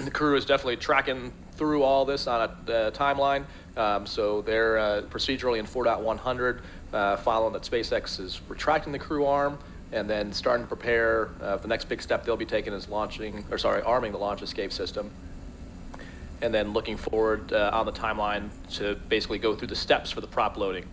The crew is definitely tracking through all this on a timeline. So they're procedurally in 4.100, following that SpaceX is retracting the crew arm and then starting to prepare. The next big step they'll be taking is arming the launch escape system. And then looking forward on the timeline to basically go through the steps for the prop loading.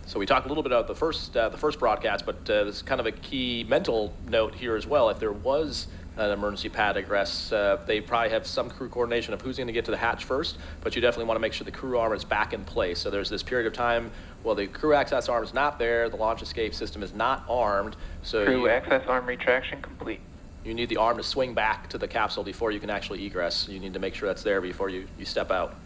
So we talked a little bit about the first broadcast, but this is kind of a key mental note here as well. If there was an emergency pad egress, they probably have some crew coordination of who's going to get to the hatch first, but you definitely want to make sure the crew arm is back in place. So there's this period of time while the crew access arm is not there, the launch escape system is not armed. So crew access arm retraction complete. You need the arm to swing back to the capsule before you can actually egress. You need to make sure that's there before you step out.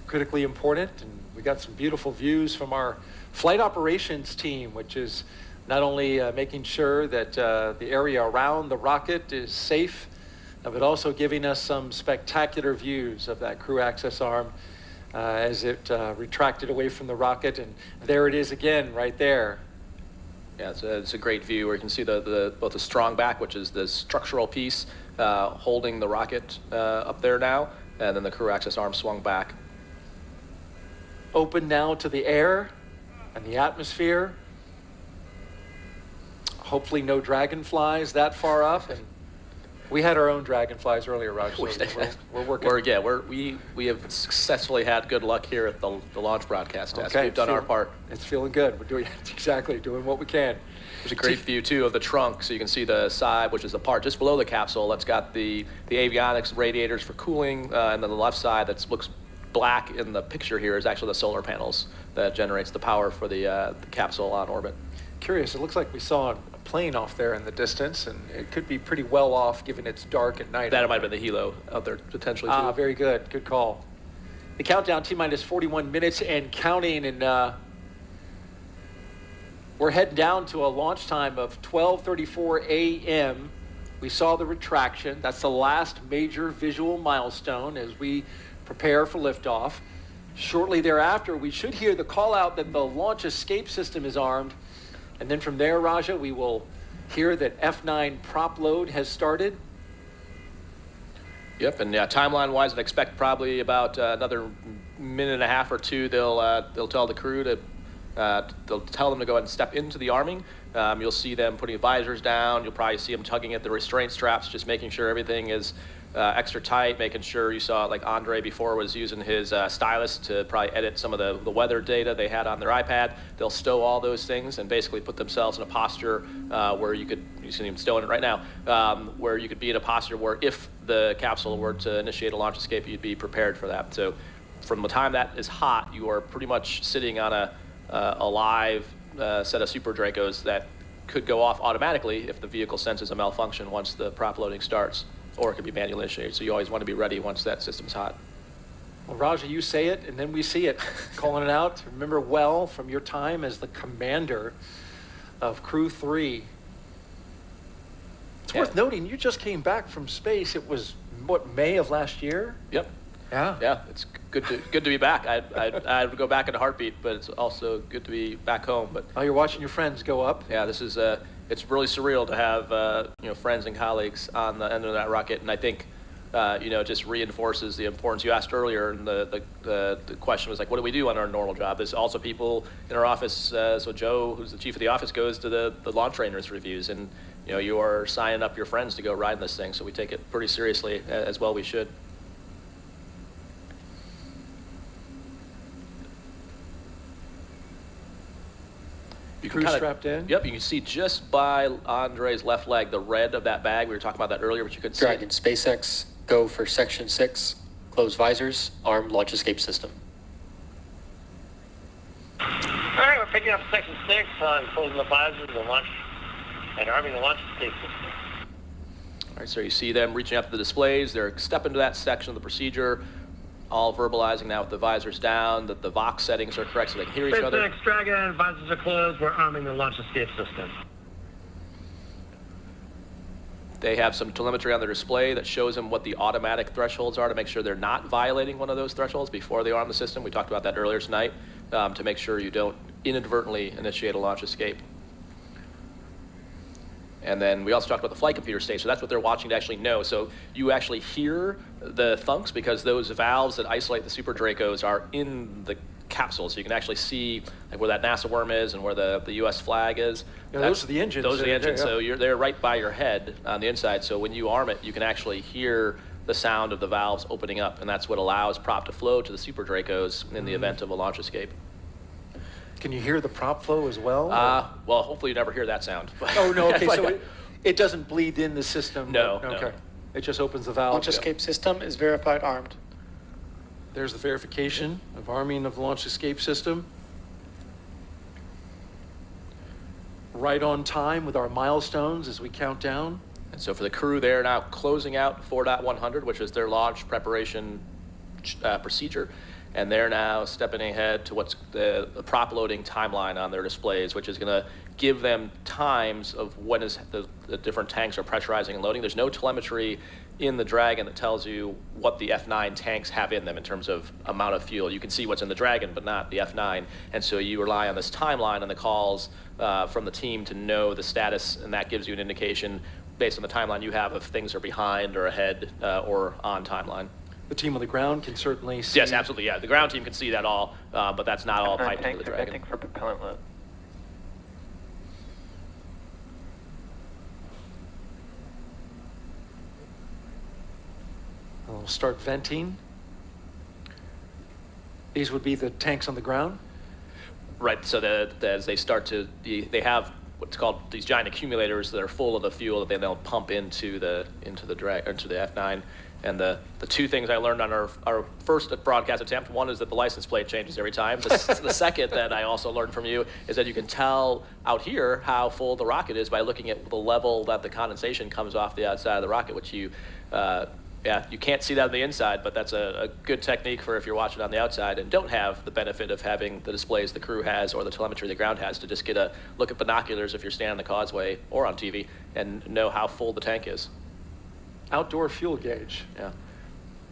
Critically important, and we got some beautiful views from our flight operations team, which is not only making sure that the area around the rocket is safe, but also giving us some spectacular views of that crew access arm as it retracted away from the rocket. And there it is again, right there. Yeah, it's a great view where you can see both the strong back, which is the structural piece holding the rocket up there now, and then the crew access arm swung back. Open now to the air and the atmosphere. Hopefully no dragonflies that far up, and we had our own dragonflies earlier, Raj. So we're working. We have successfully had good luck here at the launch broadcast test. Okay, We've done our part. It's feeling good. We're doing doing what we can. There's a great view too of the trunk, so you can see the side, which is the part just below the capsule. That's got the avionics radiators for cooling, and then the left side that looks black in the picture here is actually the solar panels that generates the power for the capsule on orbit. Curious, it looks like we saw a plane off there in the distance, and it could be pretty well off given it's dark at night. That might have been the helo out there potentially too. Very good. Good call. The countdown, T-minus 41 minutes and counting, and we're heading down to a launch time of 12:34 a.m. We saw the retraction. That's the last major visual milestone as we prepare for liftoff. Shortly thereafter, we should hear the call out that the launch escape system is armed. And then from there, Raja, we will hear that F9 prop load has started. Yep, and timeline-wise, I'd expect probably about another minute and a half or two. They'll tell the crew to they'll tell them to go ahead and step into the arming. You'll see them putting visors down. You'll probably see them tugging at the restraint straps, just making sure everything is extra tight, making sure you saw like Andre before was using his stylus to probably edit some of the weather data they had on their iPad. They'll stow all those things and basically put themselves in a posture where you see them stowing it right now, where you could be in a posture where if the capsule were to initiate a launch escape, you'd be prepared for that. So from the time that is hot, you are pretty much sitting on a live set of Super Dracos that could go off automatically if the vehicle senses a malfunction once the prop loading starts. Or it could be manually initiated, so you always want to be ready once that system's hot. Well, Raja, you say it, and then we see it. Calling it out. Remember well from your time as the commander of Crew 3. It's worth noting, you just came back from space. It was, what, May of last year? Yep. Yeah. Yeah, it's good to be back. I'd go back in a heartbeat, but it's also good to be back home. But oh, you're watching your friends go up? Yeah, this is it's really surreal to have friends and colleagues on the end of that rocket, and I think it just reinforces the importance you asked earlier. And the question was like, what do we do on our normal job? There's also people in our office. So Joe, who's the chief of the office, goes to the launch trainers reviews, and you are signing up your friends to go ride this thing. So we take it pretty seriously, as well we should. You can strapped in? Yep, you can see just by Andre's left leg, the red of that bag. We were talking about that earlier, but you could see. Dragon SpaceX, go for Section 6, close visors, arm launch escape system. All right, we're picking up Section 6 on closing the visors and arming the launch escape system. All right, so you see them reaching out to the displays. They're stepping to that section of the procedure, all verbalizing now with the visors down, that the Vox settings are correct so they can hear each other. SpaceX Dragon, visors are closed. We're arming the launch escape system. They have some telemetry on their display that shows them what the automatic thresholds are to make sure they're not violating one of those thresholds before they arm the system. We talked about that earlier tonight, to make sure you don't inadvertently initiate a launch escape. And then we also talked about the flight computer stage, so that's what they're watching to actually know. So you actually hear the thunks because those valves that isolate the Super Dracos are in the capsule, so you can actually see like where that NASA worm is and where the U.S. flag is. Yeah, those are the engines. Those are the engines, Yeah. so they're right by your head on the inside, so when you arm it, you can actually hear the sound of the valves opening up, and that's what allows prop to flow to the Super Dracos in the event of a launch escape. Can you hear the prop flow as well? Well, hopefully you never hear that sound. Oh, no, okay, so it doesn't bleed in the system? No, Okay. no. It just opens the valve. Launch escape system is verified armed. There's the verification of arming of the launch escape system. Right on time with our milestones as we count down. And so for the crew, they're now closing out 4.100, which is their launch preparation procedure. And they're now stepping ahead to what's the prop loading timeline on their displays, which is going to give them times of when is the different tanks are pressurizing and loading. There's no telemetry in the Dragon that tells you what the F9 tanks have in them in terms of amount of fuel. You can see what's in the Dragon, but not the F9. And so you rely on this timeline and the calls from the team to know the status, and that gives you an indication based on the timeline you have if things are behind or ahead or on timeline. The team on the ground can certainly see. Yes, absolutely, yeah. The ground team can see that all, but that's not all piped into the Tanks are Dragon. venting for propellant load. We'll start venting. These would be the tanks on the ground? Right, so as they start to, they have what's called these giant accumulators that are full of the fuel that they'll pump into the F9. And the two things I learned on our first broadcast attempt, one is that the license plate changes every time. The second that I also learned from you is that you can tell out here how full the rocket is by looking at the level that the condensation comes off the outside of the rocket, which you can't see that on the inside, but that's a good technique for if you're watching on the outside and don't have the benefit of having the displays the crew has or the telemetry the ground has to just get a look at binoculars if you're standing on the causeway or on TV and know how full the tank is. Outdoor fuel gauge. Yeah.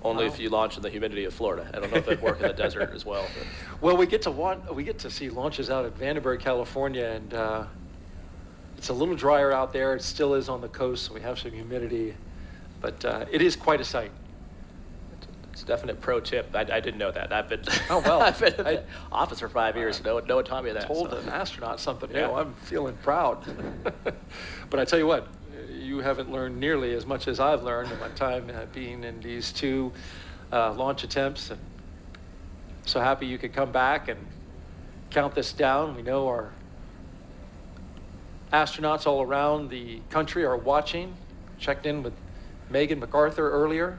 Only if you launch in the humidity of Florida. I don't know if it'd work in the desert as well. But. Well, we get to see launches out at Vandenberg, California, and it's a little drier out there. It still is on the coast, so we have some humidity, but it is quite a sight. It's a definite pro tip. I didn't know that. I've been I've been in the office for 5 years. No one taught me that. Told an astronaut something new. Yeah. I'm feeling proud. But I tell you what, you haven't learned nearly as much as I've learned in my time being in these two launch attempts. And so happy you could come back and count this down. We know our astronauts all around the country are watching. Checked in with Megan MacArthur earlier.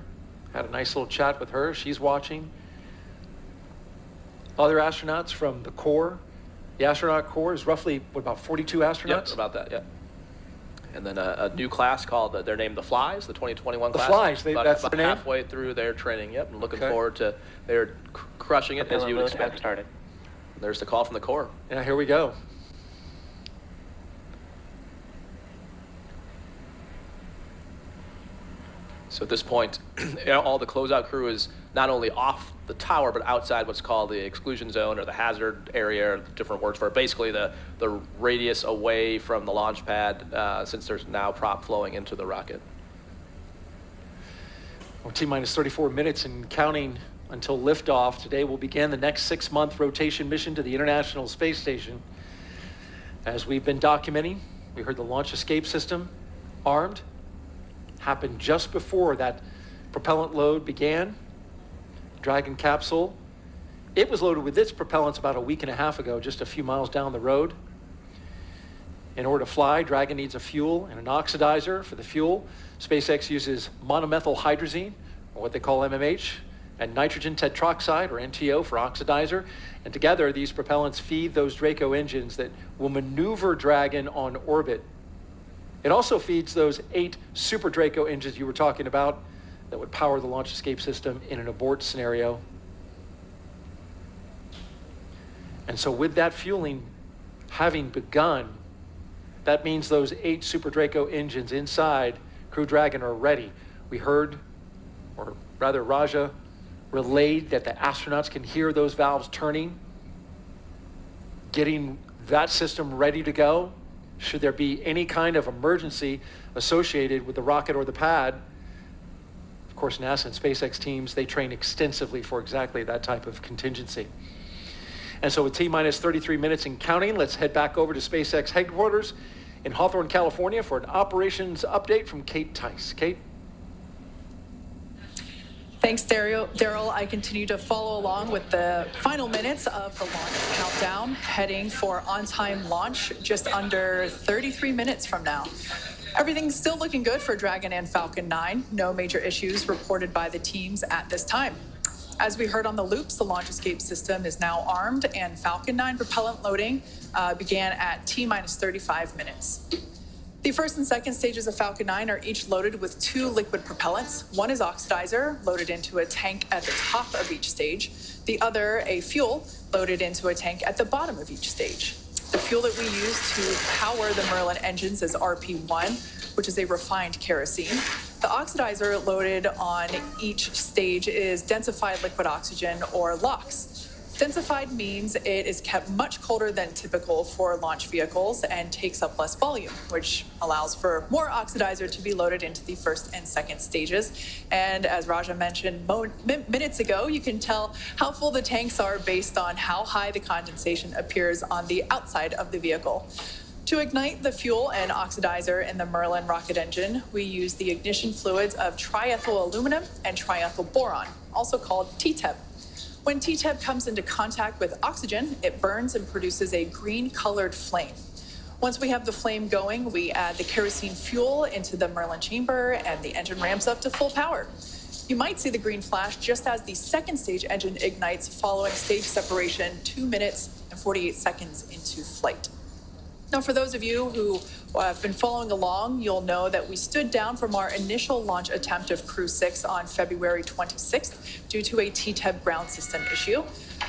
Had a nice little chat with her. She's watching. Other astronauts from the Corps. The astronaut Corps is roughly, about 42 astronauts? Yep, about that, yeah. And then a new class called, they're named the Flies, the 2021 class. The Flies, that's about their name? halfway through their training, yep, and looking Okay. forward to, they're crushing it as Propellant you would load has expect. started. There's the call from the Corps. Yeah, here we go. So at this point, all the closeout crew is not only off the tower, but outside what's called the exclusion zone or the hazard area, or different words for it. Basically the radius away from the launch pad, since there's now prop flowing into the rocket. Well, T-minus 34 minutes and counting until liftoff. Today will begin the next 6-month rotation mission to the International Space Station. As we've been documenting, we heard the launch escape system armed. Happened just before that propellant load began. Dragon capsule. It was loaded with its propellants about a week and a half ago, just a few miles down the road. In order to fly, Dragon needs a fuel and an oxidizer for the fuel. SpaceX uses monomethyl hydrazine, or what they call MMH, and nitrogen tetroxide, or NTO, for oxidizer. And together, these propellants feed those Draco engines that will maneuver Dragon on orbit. It also feeds those 8 Super Draco engines you were talking about that would power the launch escape system in an abort scenario. And so with that fueling having begun, that means those 8 Super Draco engines inside Crew Dragon are ready. We heard, or rather Raja relayed, that the astronauts can hear those valves turning, getting that system ready to go. should there be any kind of emergency associated with the rocket or the pad. Of course, NASA and SpaceX teams, they train extensively for exactly that type of contingency. And so with T-minus 33 minutes and counting, let's head back over to SpaceX headquarters in Hawthorne, California for an operations update from Kate Tice. Kate? Thanks, Daryl. I continue to follow along with the final minutes of the launch countdown, heading for on-time launch just under 33 minutes from now. Everything's still looking good for Dragon and Falcon 9. No major issues reported by the teams at this time. As we heard on the loops, the launch escape system is now armed, and Falcon 9 propellant loading began at T-minus 35 minutes. The first and second stages of Falcon 9 are each loaded with 2 liquid propellants. One is oxidizer, loaded into a tank at the top of each stage. The other, a fuel, loaded into a tank at the bottom of each stage. The fuel that we use to power the Merlin engines is RP1, which is a refined kerosene. The oxidizer loaded on each stage is densified liquid oxygen, or LOX. Densified means it is kept much colder than typical for launch vehicles and takes up less volume, which allows for more oxidizer to be loaded into the first and second stages. And as Raja mentioned minutes ago, you can tell how full the tanks are based on how high the condensation appears on the outside of the vehicle. To ignite the fuel and oxidizer in the Merlin rocket engine, we use the ignition fluids of triethyl aluminum and triethyl boron, also called TTEB. When TTEB comes into contact with oxygen, it burns and produces a green-colored flame. Once we have the flame going, we add the kerosene fuel into the Merlin chamber, and the engine ramps up to full power. You might see the green flash just as the second stage engine ignites following stage separation 2 minutes and 48 seconds into flight. Now, for those of you who have been following along, you'll know that we stood down from our initial launch attempt of Crew 6 on February 26th due to a TTEB ground system issue.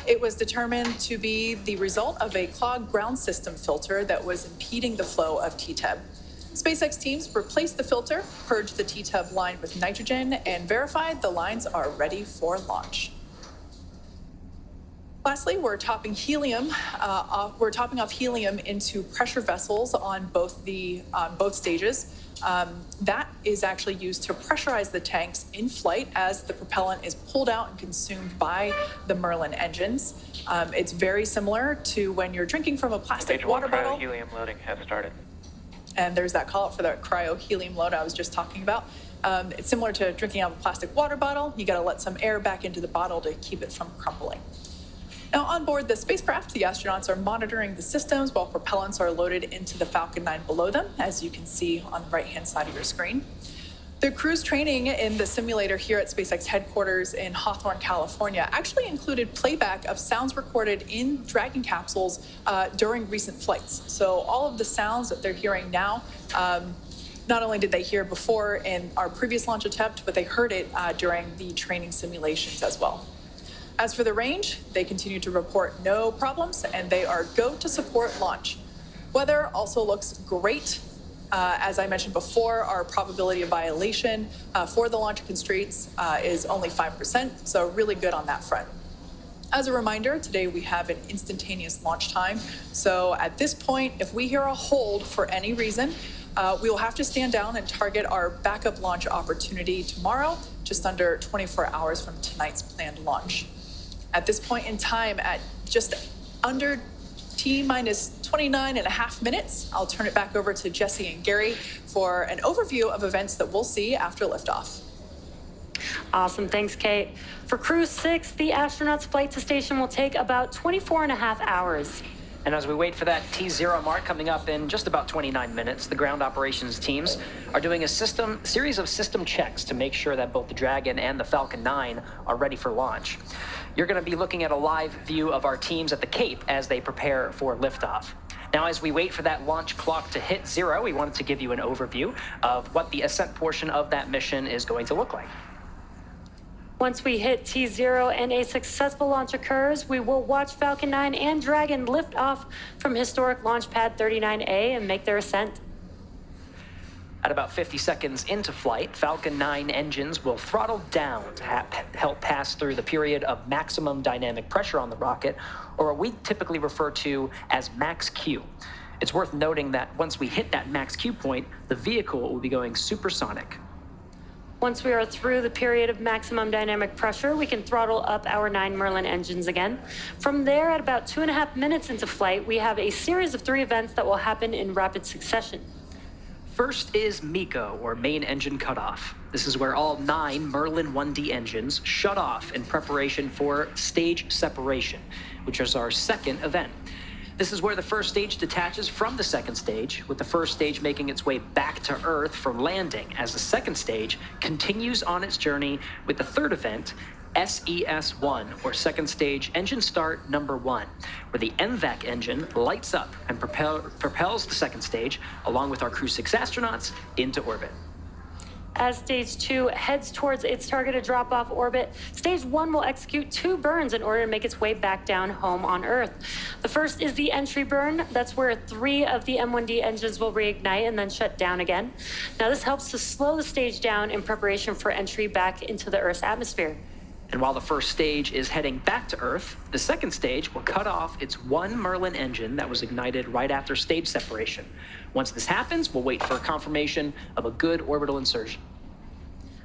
It was determined to be the result of a clogged ground system filter that was impeding the flow of TTEB. SpaceX teams replaced the filter, purged the TTEB line with nitrogen, and verified the lines are ready for launch. Lastly, we're topping off helium into pressure vessels on both stages. That is actually used to pressurize the tanks in flight as the propellant is pulled out and consumed by the Merlin engines. It's very similar to when you're drinking from a plastic water bottle. Helium loading has started. And there's that call out for the cryo-helium load I was just talking about. It's similar to drinking out of a plastic water bottle. You got to let some air back into the bottle to keep it from crumbling. Now, on board the spacecraft, the astronauts are monitoring the systems while propellants are loaded into the Falcon 9 below them, as you can see on the right-hand side of your screen. The crew's training in the simulator here at SpaceX headquarters in Hawthorne, California, actually included playback of sounds recorded in Dragon capsules during recent flights. So all of the sounds that they're hearing now, not only did they hear before in our previous launch attempt, but they heard it during the training simulations as well. As for the range, they continue to report no problems, and they are go to support launch. Weather also looks great. As I mentioned before, our probability of violation for the launch constraints is only 5%, so really good on that front. As a reminder, today we have an instantaneous launch time. So at this point, if we hear a hold for any reason, we will have to stand down and target our backup launch opportunity tomorrow, just under 24 hours from tonight's planned launch. At this point in time, at just under T-minus 29.5 minutes, I'll turn it back over to Jesse and Gary for an overview of events that we'll see after liftoff. Awesome. Thanks, Kate. For Crew 6, the astronauts' flight to station will take about 24.5 hours. And as we wait for that T0 mark coming up in just about 29 minutes, the ground operations teams are doing a series of system checks to make sure that both the Dragon and the Falcon 9 are ready for launch. You're going to be looking at a live view of our teams at the Cape as they prepare for liftoff. Now, as we wait for that launch clock to hit 0, we wanted to give you an overview of what the ascent portion of that mission is going to look like. Once we hit T0 and a successful launch occurs, we will watch Falcon 9 and Dragon lift off from historic launch pad 39A and make their ascent. At about 50 seconds into flight, Falcon 9 engines will throttle down to help pass through the period of maximum dynamic pressure on the rocket, or what we typically refer to as max Q. It's worth noting that once we hit that max Q point, the vehicle will be going supersonic. Once we are through the period of maximum dynamic pressure, we can throttle up our 9 Merlin engines again. From there, at about 2.5 minutes into flight, we have a series of 3 events that will happen in rapid succession. First is MECO, or main engine cutoff. This is where all 9 Merlin 1D engines shut off in preparation for stage separation, which is our second event. This is where the first stage detaches from the second stage, with the first stage making its way back to Earth from landing, as the second stage continues on its journey with the third event, SES-1, or second stage engine start number 1, where the MVAC engine lights up and propels the second stage, along with our Crew 6 astronauts, into orbit. As stage 2 heads towards its targeted drop-off orbit, stage 1 will execute 2 burns in order to make its way back down home on Earth. The first is the entry burn. That's where 3 of the M1D engines will reignite and then shut down again. Now, this helps to slow the stage down in preparation for entry back into the Earth's atmosphere. And while the first stage is heading back to Earth, the second stage will cut off its 1 Merlin engine that was ignited right after stage separation. Once this happens, we'll wait for confirmation of a good orbital insertion.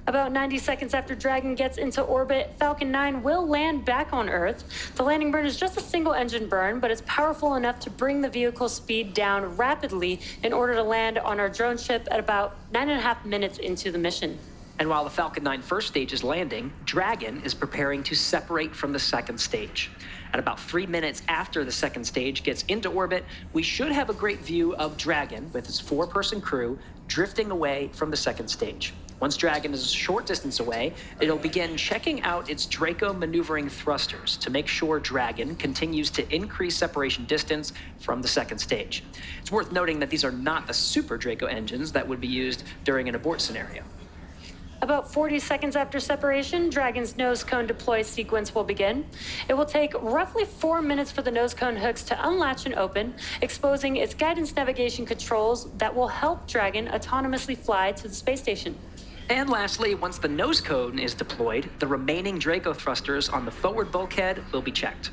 About 90 seconds after Dragon gets into orbit, Falcon 9 will land back on Earth. The landing burn is just a single engine burn, but it's powerful enough to bring the vehicle's speed down rapidly in order to land on our drone ship at about 9.5 minutes into the mission. And while the Falcon 9 first stage is landing, Dragon is preparing to separate from the second stage. At about 3 minutes after the second stage gets into orbit, we should have a great view of Dragon with its 4-person crew drifting away from the second stage. Once Dragon is a short distance away, it'll begin checking out its Draco maneuvering thrusters to make sure Dragon continues to increase separation distance from the second stage. It's worth noting that these are not the Super Draco engines that would be used during an abort scenario. About 40 seconds after separation, Dragon's nose cone deploy sequence will begin. It will take roughly 4 minutes for the nose cone hooks to unlatch and open, exposing its guidance navigation controls that will help Dragon autonomously fly to the space station. And lastly, once the nose cone is deployed, the remaining Draco thrusters on the forward bulkhead will be checked.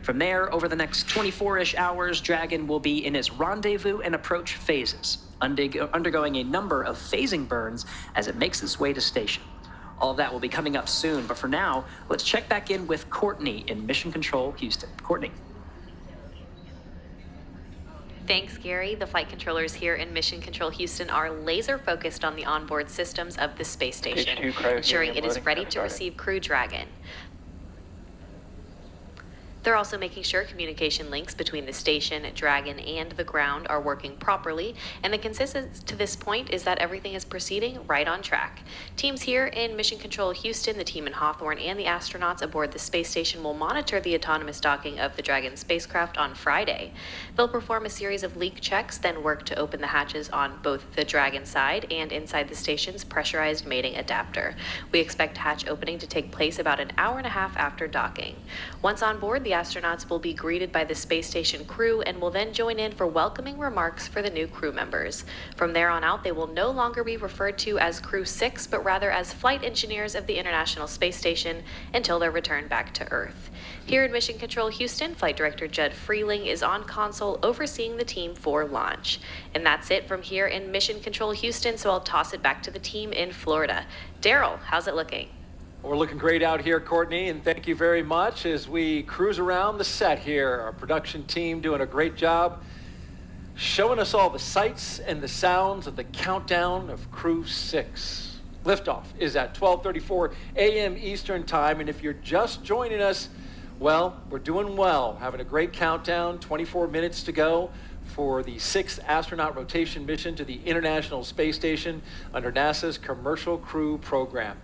From there, over the next 24-ish hours, Dragon will be in its rendezvous and approach phases, undergoing a number of phasing burns as it makes its way to station. All of that will be coming up soon, but for now, let's check back in with Courtney in Mission Control Houston. Courtney. Thanks, Gary. The flight controllers here in Mission Control Houston are laser focused on the onboard systems of the space station, ensuring it is ready to receive Crew Dragon. They're also making sure communication links between the station, Dragon, and the ground are working properly, and the consensus to this point is that everything is proceeding right on track. Teams here in Mission Control Houston, the team in Hawthorne, and the astronauts aboard the space station will monitor the autonomous docking of the Dragon spacecraft on Friday. They'll perform a series of leak checks, then work to open the hatches on both the Dragon side and inside the station's pressurized mating adapter. We expect hatch opening to take place about an hour and a half after docking. Once on board, the astronauts will be greeted by the space station crew and will then join in for welcoming remarks for the new crew members. From there on out, they will no longer be referred to as Crew 6, but rather as flight engineers of the International Space Station until their return back to Earth. Here in Mission Control Houston, Flight Director Judd Freeling is on console overseeing the team for launch. And that's it from here in Mission Control Houston, so I'll toss it back to the team in Florida. Daryl, how's it looking? We're looking great out here, Courtney, and thank you very much as we cruise around the set here. Our production team doing a great job showing us all the sights and the sounds of the countdown of Crew 6. Liftoff is at 12:34 a.m. Eastern Time, and if you're just joining us, well, we're doing well, having a great countdown, 24 minutes to go for the 6th astronaut rotation mission to the International Space Station under NASA's Commercial Crew Program.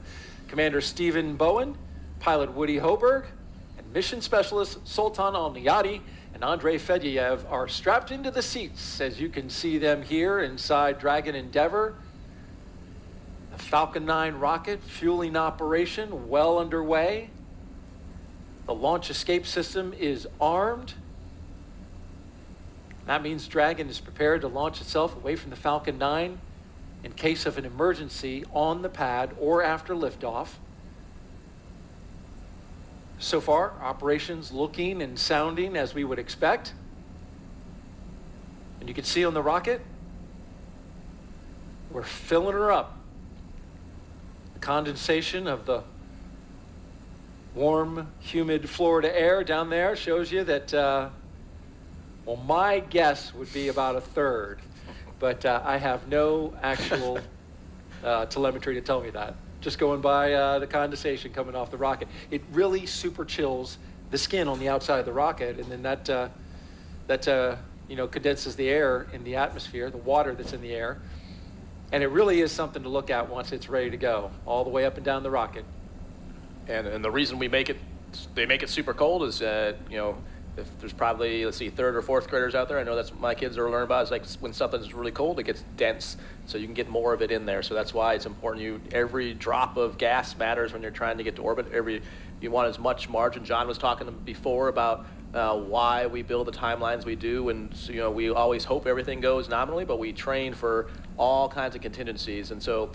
Commander Stephen Bowen, pilot Woody Hoberg, and mission specialist Sultan Al Neyadi and Andrei Fedyaev are strapped into the seats, as you can see them here inside Dragon Endeavour. The Falcon 9 rocket fueling operation well underway. The launch escape system is armed. That means Dragon is prepared to launch itself away from the Falcon 9 in case of an emergency on the pad or after liftoff. So far, operations looking and sounding as we would expect. And you can see on the rocket, we're filling her up. The condensation of the warm, humid Florida air down there shows you that, well, my guess would be about a third, but I have no actual telemetry to tell me that. Just going by the condensation coming off the rocket. It really super chills the skin on the outside of the rocket, and then that condenses the air in the atmosphere, the water that's in the air, and it really is something to look at once it's ready to go, all the way up and down the rocket. And the reason they make it super cold is, if there's probably, let's see, third or fourth graders out there, I know that's what my kids are learning about, is like when something's really cold, it gets dense, so you can get more of it in there. So that's why it's important. Every drop of gas matters when you're trying to get to orbit. You want as much margin. John was talking before about why we build the timelines we do, and so, we always hope everything goes nominally, but we train for all kinds of contingencies. And so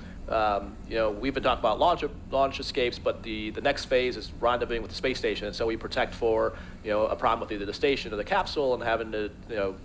we've been talking about launch escapes, but the next phase is rendezvousing with the space station. And so we protect for a problem with either the station or the capsule, and having to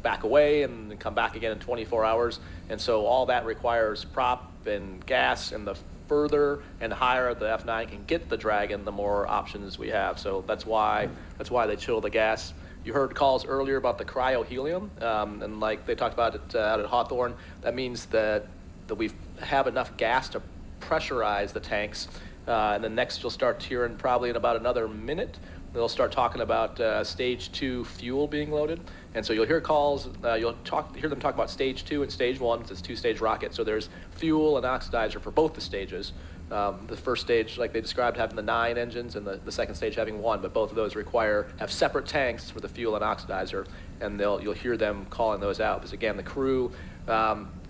back away and come back again in 24 hours. And so all that requires prop and gas, and the further and higher the F9 can get the Dragon, the more options we have. So that's why they chill the gas. You heard calls earlier about the cryohelium, and like they talked about it out at Hawthorne. That means that we have enough gas to pressurize the tanks, and then next you'll start hearing, probably in about another minute, they'll start talking about stage 2 fuel being loaded. And so you'll hear calls, hear them talk about stage 2 and stage 1, it's a 2-stage rocket. So there's fuel and oxidizer for both the stages. The first stage, like they described, having the 9 engines, and the second stage having 1, but both of those have separate tanks for the fuel and oxidizer, and you'll hear them calling those out. Because again, the crew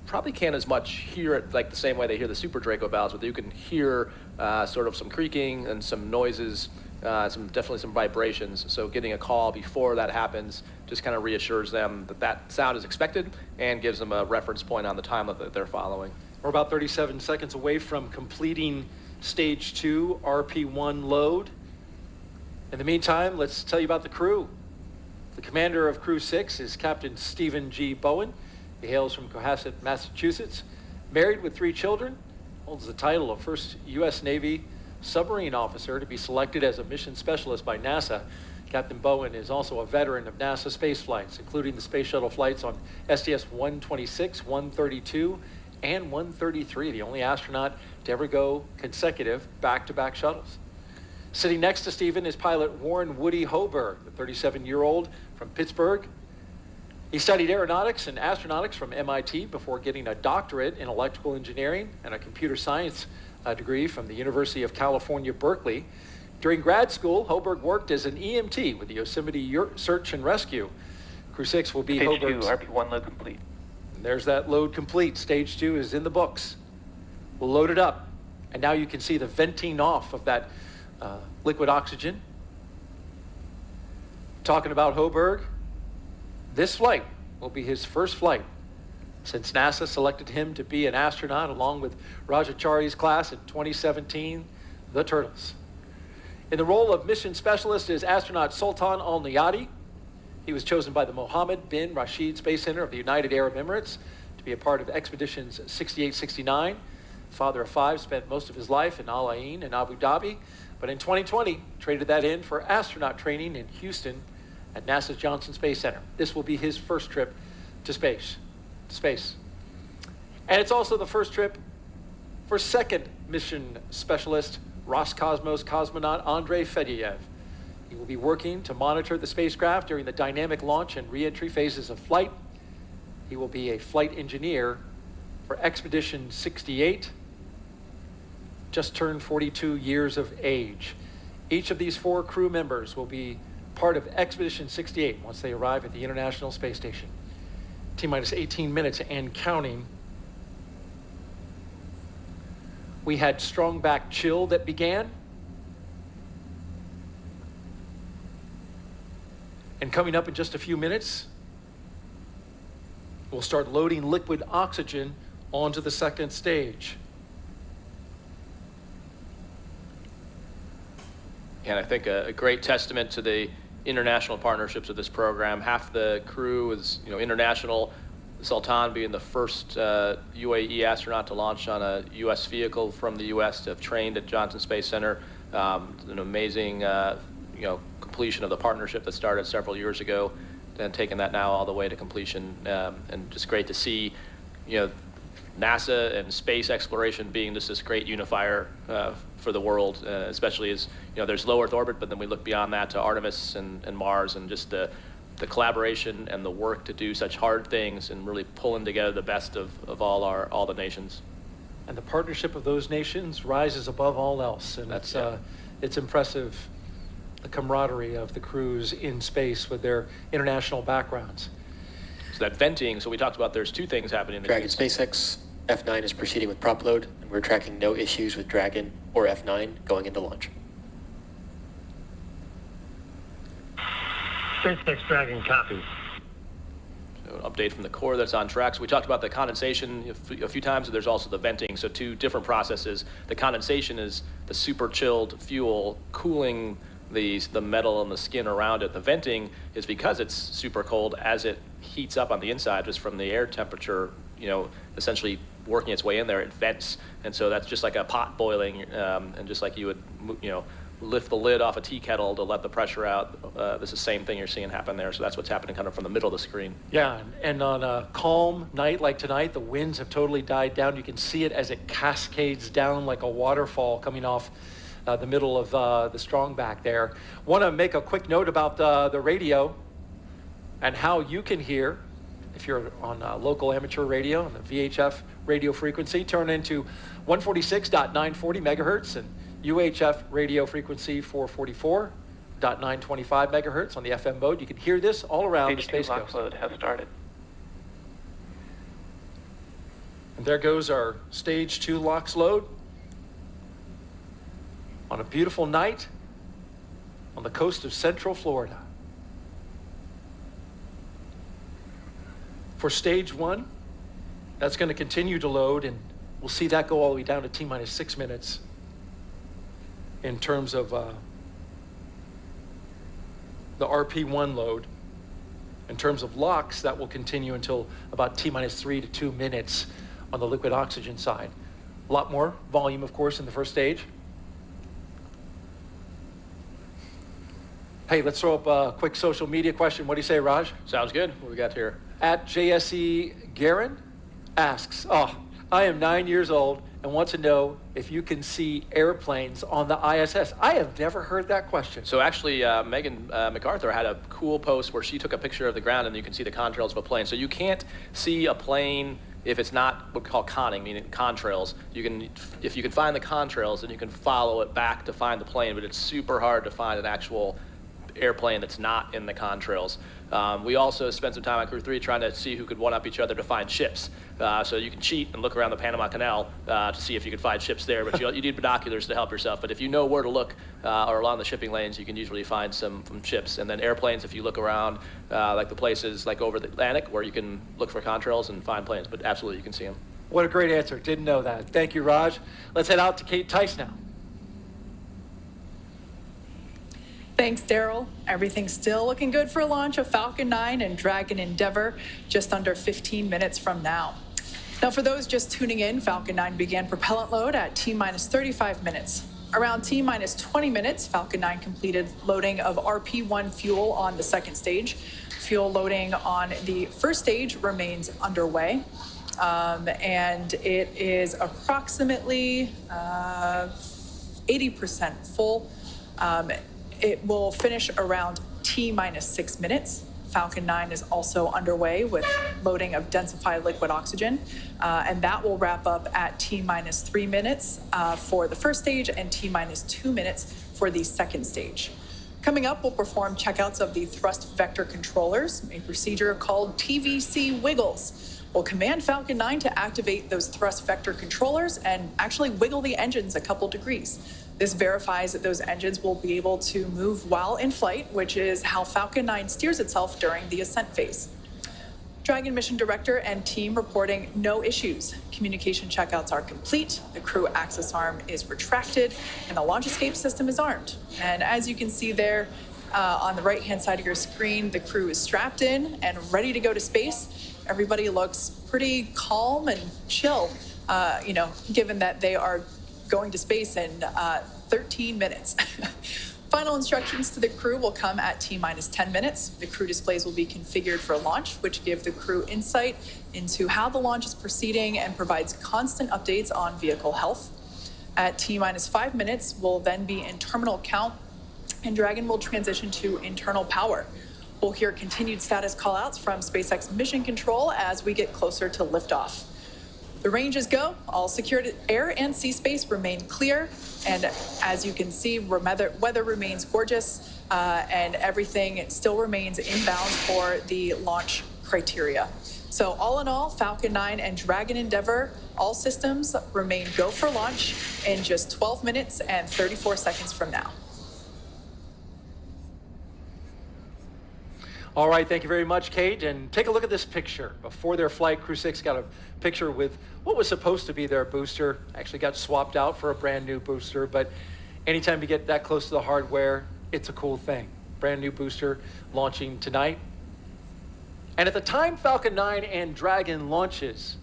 probably can't as much hear it like the same way they hear the Super Draco valves, but you can hear sort of some creaking and some noises, definitely some vibrations. So getting a call before that happens just kind of reassures them that sound is expected, and gives them a reference point on the time that they're following. We're about 37 seconds away from completing stage 2 RP1 load. In the meantime, let's tell you about the crew. The commander of Crew 6 is Captain Stephen G. Bowen. He hails from Cohasset, Massachusetts. Married with 3 children, holds the title of first U.S. Navy submarine officer to be selected as a mission specialist by NASA. Captain Bowen is also a veteran of NASA space flights, including the space shuttle flights on STS-126, 132, and 133, the only astronaut to ever go consecutive back-to-back shuttles. Sitting next to Stephen is pilot Warren Woody Hoberg, the 37-year-old from Pittsburgh. He studied aeronautics and astronautics from MIT before getting a doctorate in electrical engineering and a computer science degree from the University of California, Berkeley. During grad school, Hoberg worked as an EMT with the Yosemite Search and Rescue. Crew 6 will be Stage 2, Hoberg's... RP1 load complete. There's that load complete. Stage 2 is in the books. We'll load it up. And now you can see the venting off of that liquid oxygen. Talking about Hoberg, this flight will be his first flight since NASA selected him to be an astronaut along with Rajachari's class in 2017, the Turtles. In the role of mission specialist is astronaut Sultan Al Neyadi. He was chosen by the Mohammed bin Rashid Space Center of the United Arab Emirates to be a part of expeditions 68-69. Father of 5, spent most of his life in Al Ain and Abu Dhabi, but in 2020 traded that in for astronaut training in Houston at NASA's Johnson Space Center. This will be his first trip to space. And it's also the first trip for second mission specialist Roscosmos cosmonaut Andrei Fedyaev. He will be working to monitor the spacecraft during the dynamic launch and re-entry phases of flight. He will be a flight engineer for Expedition 68, just turned 42 years of age. Each of these 4 crew members will be part of Expedition 68 once they arrive at the International Space Station. T-minus 18 minutes and counting. We had strong back chill that began. And coming up in just a few minutes, we'll start loading liquid oxygen onto the second stage. And I think a great testament to the international partnerships of this program. Half the crew is international. Sultan being the first UAE astronaut to launch on a U.S. vehicle from the U.S. to have trained at Johnson Space Center. An amazing, completion of the partnership that started several years ago, and taking that now all the way to completion. And just great to see, NASA and space exploration being just this great unifier for the world, especially as, there's low Earth orbit, but then we look beyond that to Artemis and Mars, and just the collaboration and the work to do such hard things and really pulling together the best of all the nations. And the partnership of those nations rises above all else. And it's impressive, the camaraderie of the crews in space with their international backgrounds. So that venting, so we talked about there's two things happening. Dragon SpaceX, F9 is proceeding with prop load, and we're tracking no issues with Dragon or F9 going into launch. SpaceX Dragon copies. So an update from the core that's on track. So we talked about the condensation a few times, and there's also the venting. So two different processes. The condensation is the super chilled fuel cooling the metal and the skin around it. The venting is because it's super cold, as it heats up on the inside just from the air temperature, essentially working its way in there, it vents. And so that's just like a pot boiling, and just like you would, lift the lid off a tea kettle to let the pressure out. This is the same thing you're seeing happen there. So that's what's happening kind of from the middle of the screen. Yeah, and on a calm night like tonight, the winds have totally died down. You can see it as it cascades down like a waterfall coming off the middle of the strong back there. Want to make a quick note about the radio and how you can hear. If you're on local amateur radio on the VHF radio frequency, turn into 146.940 megahertz, and UHF radio frequency 444.925 megahertz on the FM mode. You can hear this all around the space coast. Load has started. And there goes our stage 2 LOX load on a beautiful night on the coast of Central Florida. For stage 1, that's going to continue to load, and we'll see that go all the way down to T-minus 6 minutes in terms of the RP1 load. In terms of LOX, that will continue until about T-minus 3 to 2 minutes on the liquid oxygen side. A lot more volume, of course, in the first stage. Hey, let's throw up a quick social media question. What do you say, Raj? Sounds good. What we got here? At JSE Garin asks, I am 9 years old and want to know if you can see airplanes on the ISS. I have never heard that question. So actually, Megan MacArthur had a cool post where she took a picture of the ground and you can see the contrails of a plane. So you can't see a plane if it's not what we call conning, meaning contrails. If you can find the contrails, then you can follow it back to find the plane, but it's super hard to find an actual airplane that's not in the contrails. We also spent some time on Crew 3 trying to see who could one-up each other to find ships. So you can cheat and look around the Panama Canal to see if you can find ships there, but you need binoculars to help yourself. But if you know where to look or along the shipping lanes, you can usually find some ships. And then airplanes, if you look around, like the places like over the Atlantic where you can look for contrails and find planes, but absolutely you can see them. What a great answer. Didn't know that. Thank you, Raj. Let's head out to Kate Tice now. Thanks, Daryl. Everything's still looking good for launch of Falcon 9 and Dragon Endeavour just under 15 minutes from now. Now, for those just tuning in, Falcon 9 began propellant load at T-minus 35 minutes. Around T-minus 20 minutes, Falcon 9 completed loading of RP1 fuel on the second stage. Fuel loading on the first stage remains underway, and it is approximately 80% full. It will finish around T-minus 6 minutes. Falcon 9 is also underway with loading of densified liquid oxygen, and that will wrap up at T-minus 3 minutes for the first stage and T-minus 2 minutes for the second stage. Coming up, we'll perform checkouts of the thrust vector controllers, a procedure called TVC wiggles. We'll command Falcon 9 to activate those thrust vector controllers and actually wiggle the engines a couple degrees. This verifies that those engines will be able to move while in flight, which is how Falcon 9 steers itself during the ascent phase. Dragon mission director and team reporting no issues. Communication checkouts are complete, the crew access arm is retracted, and the launch escape system is armed. And as you can see there on the right-hand side of your screen, the crew is strapped in and ready to go to space. everybody looks pretty calm and chill, given that they are going to space in 13 minutes. Final instructions to the crew will come at T-minus 10 minutes. The crew displays will be configured for launch, which give the crew insight into how the launch is proceeding and provides constant updates on vehicle health. At T-minus 5 minutes, we'll then be in terminal count, and Dragon will transition to internal power. We'll hear continued status callouts from SpaceX Mission Control as we get closer to liftoff. The ranges go, all secured air and sea space remain clear, and as you can see, weather remains gorgeous, and everything still remains inbound for the launch criteria. So all in all, Falcon 9 and Dragon Endeavour, all systems remain go for launch in just 12 minutes and 34 seconds from now. All right, thank you very much, Kate. And take a look at this picture. Before their flight, Crew 6 got a picture with what was supposed to be their booster. Actually got swapped out for a brand new booster, but anytime you get that close to the hardware, it's a cool thing. Brand new booster launching tonight. And at the time Falcon 9 and Dragon launches,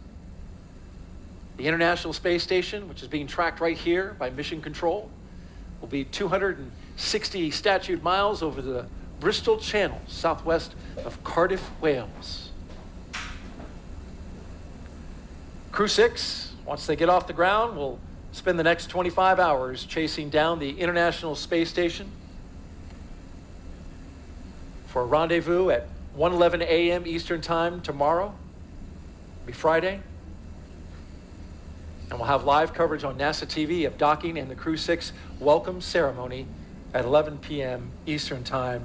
the International Space Station, which is being tracked right here by Mission Control, will be 260 statute miles over the Bristol Channel, southwest of Cardiff, Wales. Crew 6, once they get off the ground, will spend the next 25 hours chasing down the International Space Station for a rendezvous at 1:11 a.m. Eastern Time tomorrow. It'll be Friday. And we'll have live coverage on NASA TV of docking and the Crew 6 welcome ceremony at 11 p.m. Eastern Time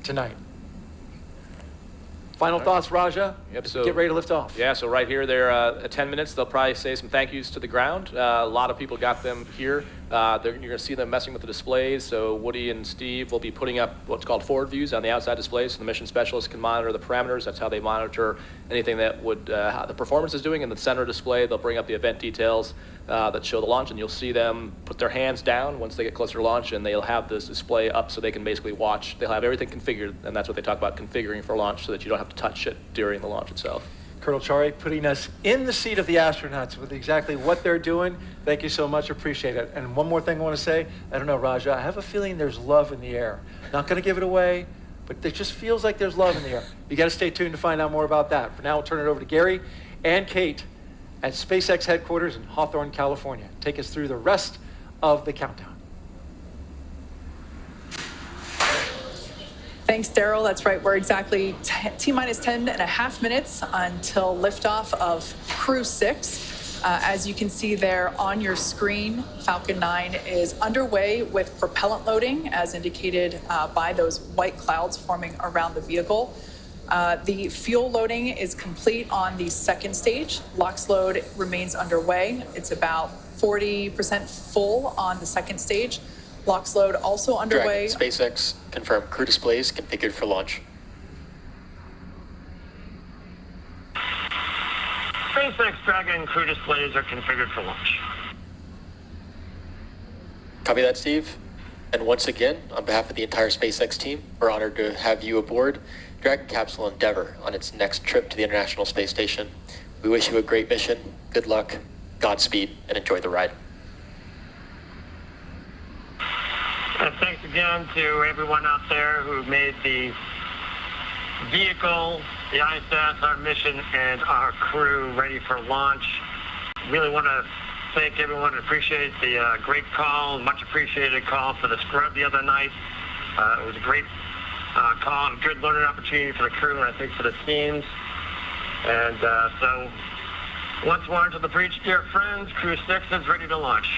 tonight. Final thoughts, Raja? Yep, so get ready to lift off. Yeah, so right here, they're at 10 minutes. They'll probably say some thank yous to the ground. A lot of people got them here. You're going to see them messing with the displays. So Woody and Steve will be putting up what's called forward views on the outside displays, so the mission specialists can monitor the parameters. That's how they monitor anything that would how the performance is doing. In the center display, they'll bring up the event details that show the launch, and you'll see them put their hands down once they get closer to launch, and they'll have this display up so they can basically watch. They'll have everything configured, and that's what they talk about, configuring for launch, so that you don't have to touch it during the launch itself. Colonel Chari, putting us in the seat of the astronauts with exactly what they're doing. Thank you so much, appreciate it. And one more thing I want to say, I don't know, Raja, I have a feeling there's love in the air. Not going to give it away, but it just feels like there's love in the air. You got to stay tuned to find out more about that. For now, I'll turn it over to Gary and Kate at SpaceX headquarters in Hawthorne, California. Take us through the rest of the countdown. Thanks, Daryl. That's right. We're exactly T-minus 10.5 minutes until liftoff of Crew 6. As you can see there on your screen, Falcon 9 is underway with propellant loading, as indicated by those white clouds forming around the vehicle. The fuel loading is complete on the second stage. LOX load remains underway. It's about 40% full on the second stage. LOX load also underway. Dragon, SpaceX, confirm crew displays configured for launch. SpaceX Dragon crew displays are configured for launch. Copy that, Steve. And once again, on behalf of the entire SpaceX team, we're honored to have you aboard Dragon Capsule Endeavour on its next trip to the International Space Station. We wish you a great mission, good luck, Godspeed, and enjoy the ride. And thanks again to everyone out there who made the vehicle, the ISS, our mission, and our crew ready for launch. Really want to thank everyone and appreciate the great call, much appreciated call for the scrub the other night. It was a great call and good learning opportunity for the crew and I think for the teams. And so once more into the breach, dear friends, Crew 6 is ready to launch.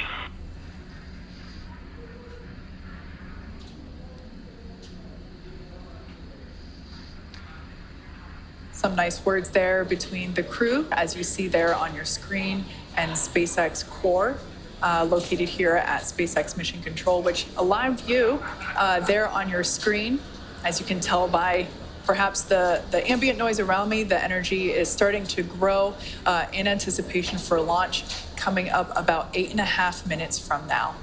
Some nice words there between the crew, as you see there on your screen, and SpaceX core, located here at SpaceX Mission Control, which a live view there on your screen, as you can tell by perhaps the ambient noise around me, the energy is starting to grow in anticipation for launch, coming up about 8.5 minutes from now.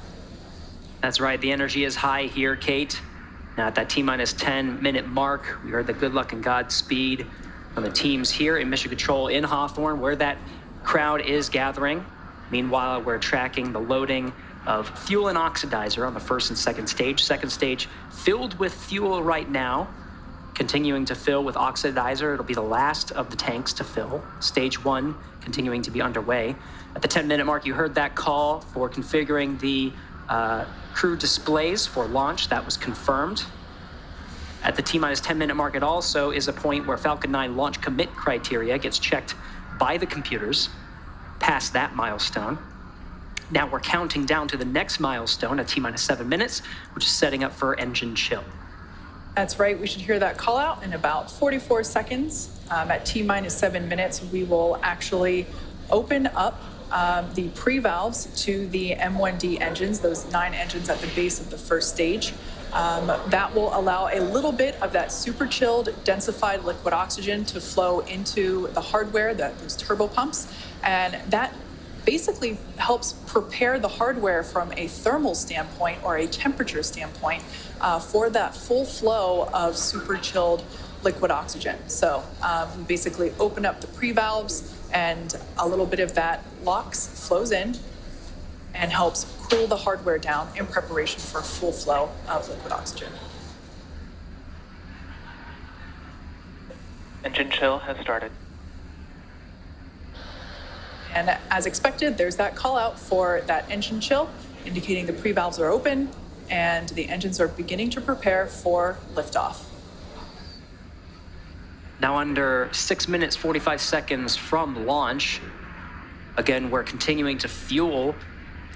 That's right, the energy is high here, Kate. Now at that T-minus 10 minute mark, we heard the good luck and Godspeed from the teams here in Mission Control in Hawthorne, where that crowd is gathering. Meanwhile, we're tracking the loading of fuel and oxidizer on the first and second stage. Second stage filled with fuel right now, continuing to fill with oxidizer. It'll be the last of the tanks to fill. Stage 1 continuing to be underway. At the 10-minute mark, you heard that call for configuring the crew displays for launch. That was confirmed. At the T-minus 10-minute mark, it also is a point where Falcon 9 launch commit criteria gets checked by the computers past that milestone. Now we're counting down to the next milestone at T-minus 7 minutes, which is setting up for engine chill. That's right. We should hear that call out in about 44 seconds. At T-minus 7 minutes, we will actually open up the pre-valves to the M1D engines, those 9 engines at the base of the first stage. That will allow a little bit of that super chilled, densified liquid oxygen to flow into the hardware, those turbo pumps. And that basically helps prepare the hardware from a thermal standpoint or a temperature standpoint for that full flow of super chilled liquid oxygen. So we basically open up the pre-valves, and a little bit of that LOX flows in and helps cool the hardware down in preparation for full flow of liquid oxygen. Engine chill has started. And as expected, there's that call out for that engine chill, indicating the pre-valves are open and the engines are beginning to prepare for liftoff. Now under 6 minutes, 45 seconds from launch, again, we're continuing to fuel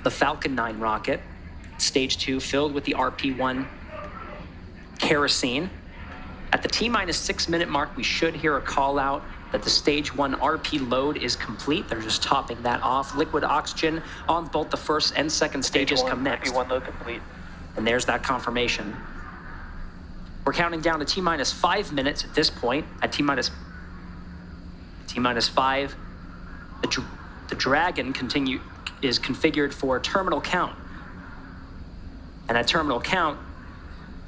the Falcon 9 rocket. Stage 2 filled with the RP-1 kerosene. At the T-minus 6 minute mark, we should hear a call out that the stage 1 RP load is complete. They're just topping that off. Liquid oxygen on both the first and second stages come next. RP-1 load complete. And there's that confirmation. We're counting down to T-minus 5 minutes at this point. At T-minus 5, the Dragon is configured for terminal count. And at terminal count,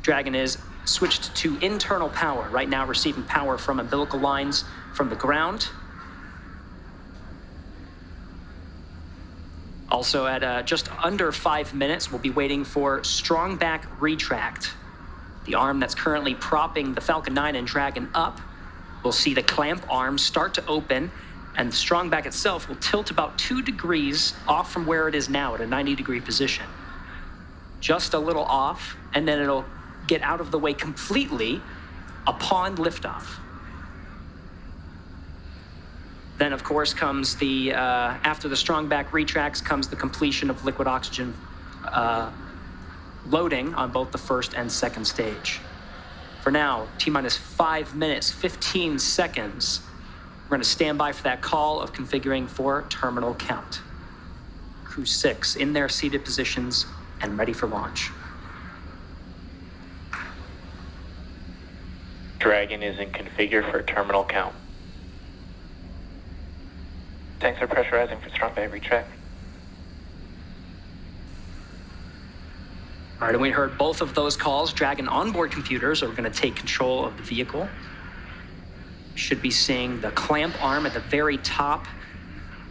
Dragon is switched to internal power, right now receiving power from umbilical lines from the ground. Also at just under 5 minutes, we'll be waiting for strong back retract. The arm that's currently propping the Falcon 9 and Dragon up. We'll see the clamp arm start to open, and the strong back itself will tilt about 2 degrees off from where it is now at a 90-degree position. Just a little off, and then it'll get out of the way completely upon liftoff. Then, of course, comes the, after the strong back retracts, comes the completion of liquid oxygen loading on both the first and second stage. For now, T-minus 5 minutes, 15 seconds. We're going to stand by for that call of configuring for terminal count. Crew 6 in their seated positions and ready for launch. Dragon is in configure for terminal count. Tanks are pressurizing for strong back retract. All right, and we heard both of those calls. Dragon onboard computers are going to take control of the vehicle. Should be seeing the clamp arm at the very top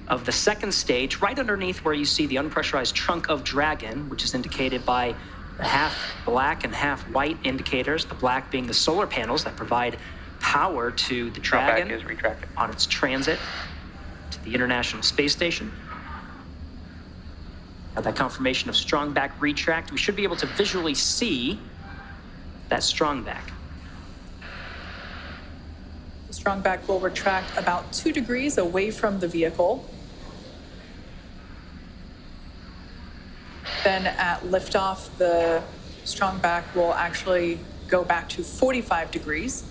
of the second stage, right underneath where you see the unpressurized trunk of Dragon, which is indicated by the half black and half white indicators, the black being the solar panels that provide power to the Dragon is retracted on its transit to the International Space Station. Got that confirmation of strong back retract. We should be able to visually see that strong back. The strong back will retract about 2 degrees away from the vehicle. Then at liftoff, the strong back will actually go back to 45 degrees.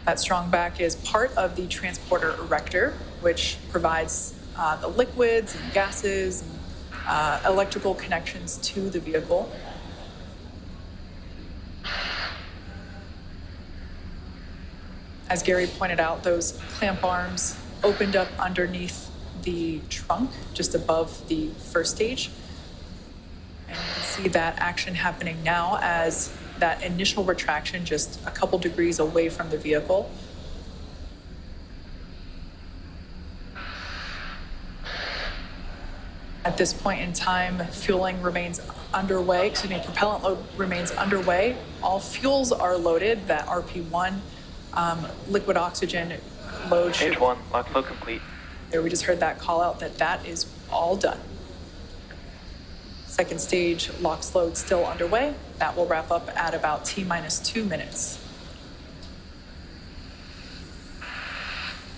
That strong back is part of the transporter erector, which provides the liquids and gases and electrical connections to the vehicle. As Gary pointed out, those clamp arms opened up underneath the trunk, just above the first stage. And you can see that action happening now as that initial retraction just a couple degrees away from the vehicle At this point in time, fueling remains underway, propellant load remains underway. All fuels are loaded. That RP1 liquid oxygen load should... Stage 1, lock flow complete. There, we just heard that call out that is all done. Second stage LOX load still underway. That will wrap up at about T-minus 2 minutes.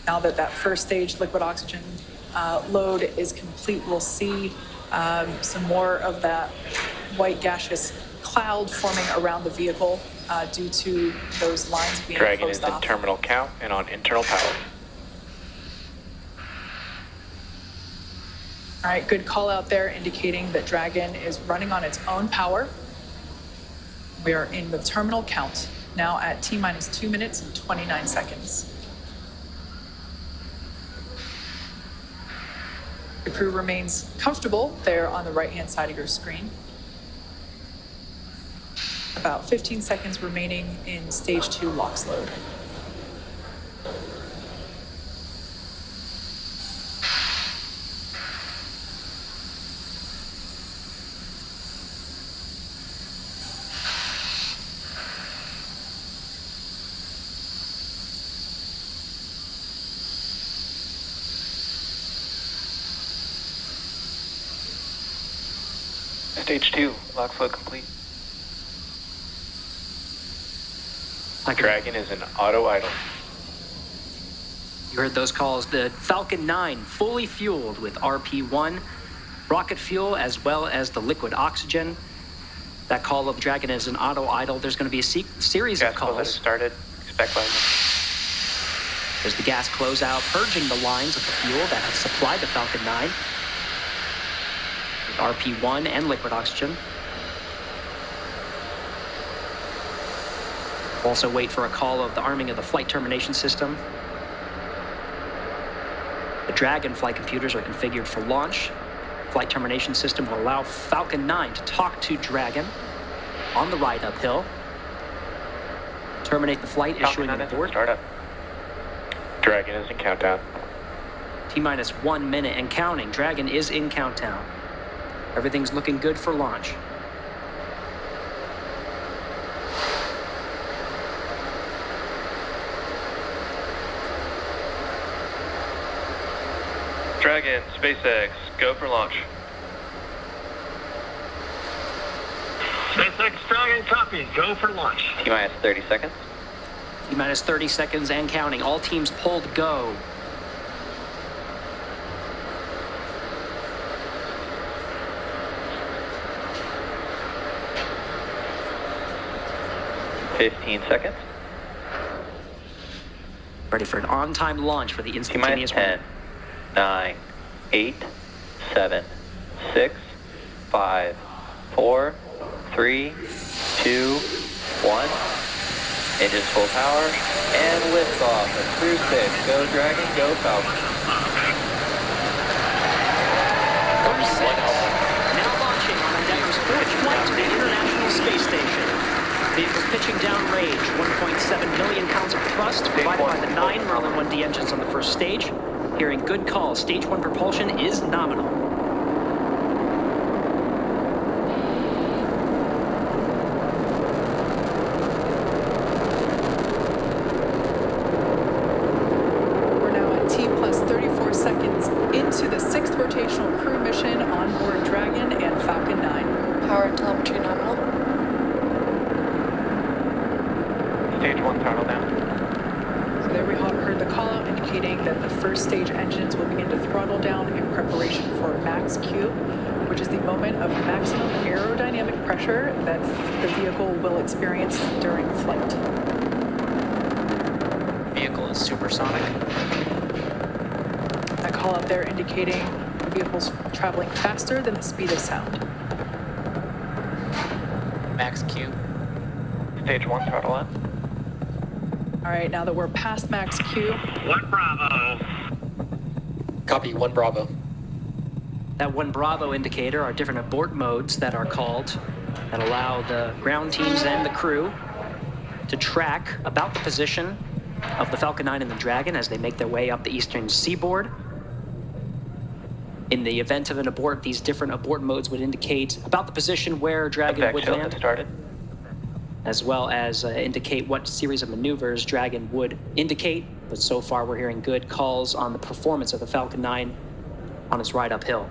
Now that first stage liquid oxygen load is complete, we'll see some more of that white gaseous cloud forming around the vehicle due to those lines being Dragon closed is off. in terminal count and on internal power. All right, good call out there indicating that Dragon is running on its own power. We are in the terminal count now at T-minus 2 minutes and 29 seconds. The crew remains comfortable there on the right-hand side of your screen. About 15 seconds remaining in stage 2 LOX load. Stage 2, lock flow complete. Dragon is in auto idle. You heard those calls. The Falcon 9 fully fueled with RP1, rocket fuel, as well as the liquid oxygen. That call of Dragon is an auto idle. There's going to be a series of Gas flow has calls started. Expect landing. as the gas closeout, purging the lines of the fuel that have supplied the Falcon 9 with RP1 and liquid oxygen. Also wait for a call of the arming of the flight termination system. The Dragon flight computers are configured for launch. Flight termination system will allow Falcon 9 to talk to Dragon on the ride uphill. Terminate the flight, issuing an abort. Startup. Dragon is in countdown. T-minus 1 minute and counting. Dragon is in countdown. Everything's looking good for launch. Dragon, SpaceX, go for launch. SpaceX Dragon copy, go for launch. T-minus 30 seconds. T-minus 30 seconds and counting. All teams pulled go. $15 seconds. Ready for an on-time launch for the T-minus instantaneous 10, 9, 8, 7, 6, 5, 4, 3, 2, 1. Engines full power and lift off at cruise 6. Go Dragon, go Falcon. Now launching on Endeavour's fourth flight to the International Space Station. Vehicle pitching down range, 1.7 million pounds of thrust provided by the 9 Merlin 1D engines on the first stage. Hearing good calls, stage 1 propulsion is nominal. We're now at T plus 34 seconds into the 6th rotational crew mission on board Dragon and Falcon 9. Power and telemetry nominal. Stage 1 throttle down. So there we heard the call out indicating that the first stage engines will begin to throttle down in preparation for max Q, which is the moment of maximum aerodynamic pressure that the vehicle will experience during flight. Vehicle is supersonic. That call out there indicating the vehicle's traveling faster than the speed of sound. Max Q. Stage 1 throttle up. All right, now that we're past max Q, 1 Bravo. Copy, 1 Bravo. That 1 Bravo indicator are different abort modes that are called that allow the ground teams and the crew to track about the position of the Falcon 9 and the Dragon as they make their way up the eastern seaboard. In the event of an abort, these different abort modes would indicate about the position where Dragon Effect would shield land, has started. as well as indicate what series of maneuvers Dragon would indicate. But so far, we're hearing good calls on the performance of the Falcon 9 on its ride uphill.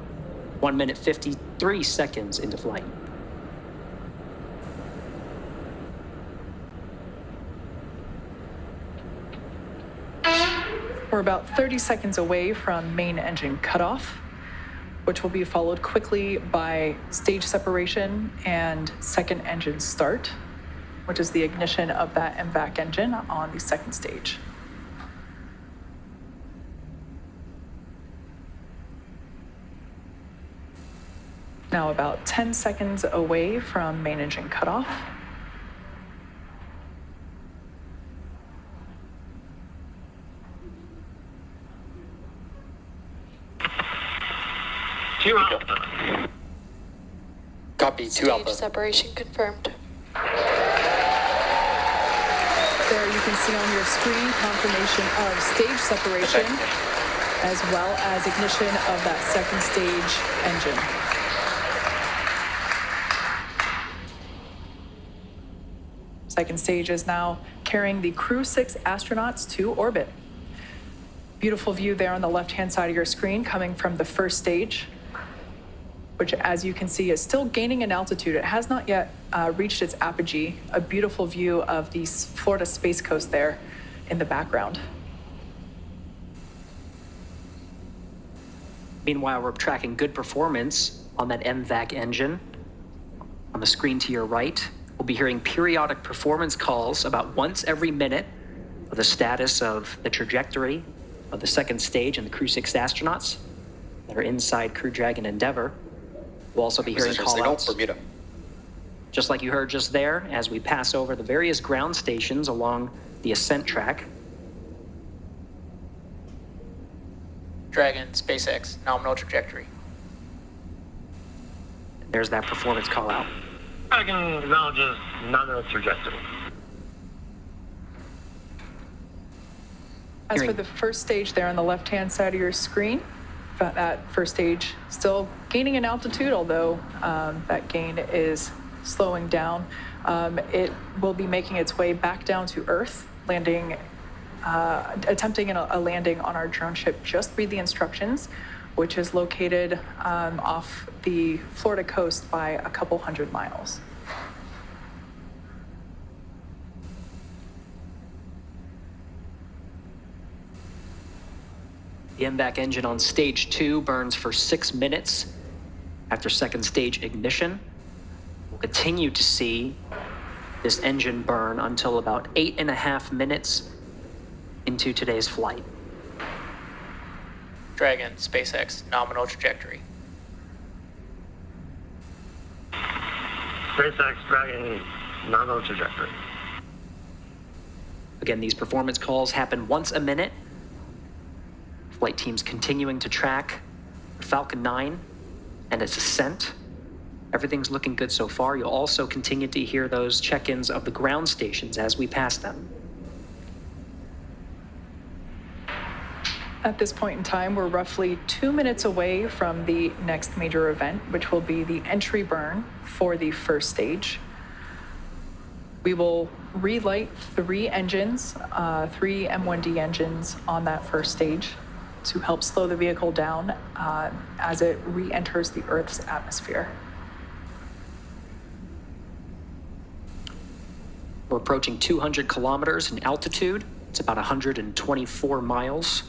1 minute 53 seconds into flight. We're about 30 seconds away from main engine cutoff, which will be followed quickly by stage separation and second engine start, which is the ignition of that MVAC engine on the second stage. Now about 10 seconds away from main engine cutoff. Two Alpha. Copy, 2 Stage Alpha. separation confirmed. There you can see on your screen confirmation of stage separation, as well as ignition of that second stage engine. Second stage is now carrying the Crew 6 astronauts to orbit. Beautiful view there on the left-hand side of your screen coming from the first stage, which, as you can see, is still gaining in altitude. It has not yet reached its apogee. A beautiful view of the Florida Space Coast there in the background. Meanwhile, we're tracking good performance on that MVAC engine. On the screen to your right, we'll be hearing periodic performance calls about once every minute of the status of the trajectory of the second stage and the Crew 6 astronauts that are inside Crew Dragon Endeavour. We'll also be hearing call-outs, Bermuda. just like you heard just there, as we pass over the various ground stations along the ascent track. Dragon, SpaceX, nominal trajectory. There's that performance call-out. Dragon acknowledges nominal trajectory. As for the first stage there on the left-hand side of your screen, that first stage still gaining in altitude, although that gain is slowing down. It will be making its way back down to Earth, landing, attempting a landing on our drone ship. Just read the instructions, which is located off the Florida coast by a couple hundred miles. The MVAC engine on stage 2 burns for 6 minutes after second stage ignition. We'll continue to see this engine burn until about 8.5 minutes into today's flight. Dragon, SpaceX, nominal trajectory. SpaceX, Dragon, nominal trajectory. Again, these performance calls happen once a minute. Flight teams continuing to track Falcon 9 and its ascent. Everything's looking good so far. You'll also continue to hear those check-ins of the ground stations as we pass them. At this point in time, we're roughly 2 minutes away from the next major event, which will be the entry burn for the first stage. We will relight 3 engines, 3 M1D engines on that first stage to help slow the vehicle down as it re-enters the Earth's atmosphere. We're approaching 200 kilometers in altitude. It's about 124 miles.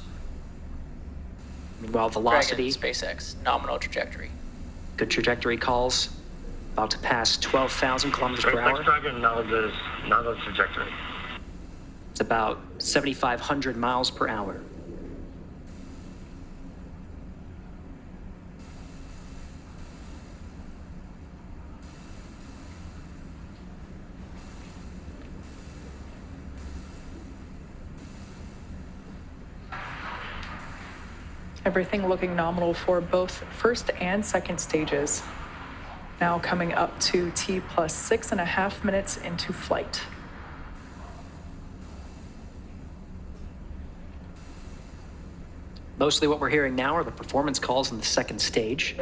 Meanwhile, velocity, Dragon, SpaceX, nominal trajectory. good trajectory calls, about to pass 12,000 kilometers per SpaceX, hour. Dragon acknowledges nominal trajectory. It's about 7,500 miles per hour. Everything looking nominal for both first and second stages. Now coming up to T plus 6.5 minutes into flight. Mostly what we're hearing now are the performance calls in the second stage.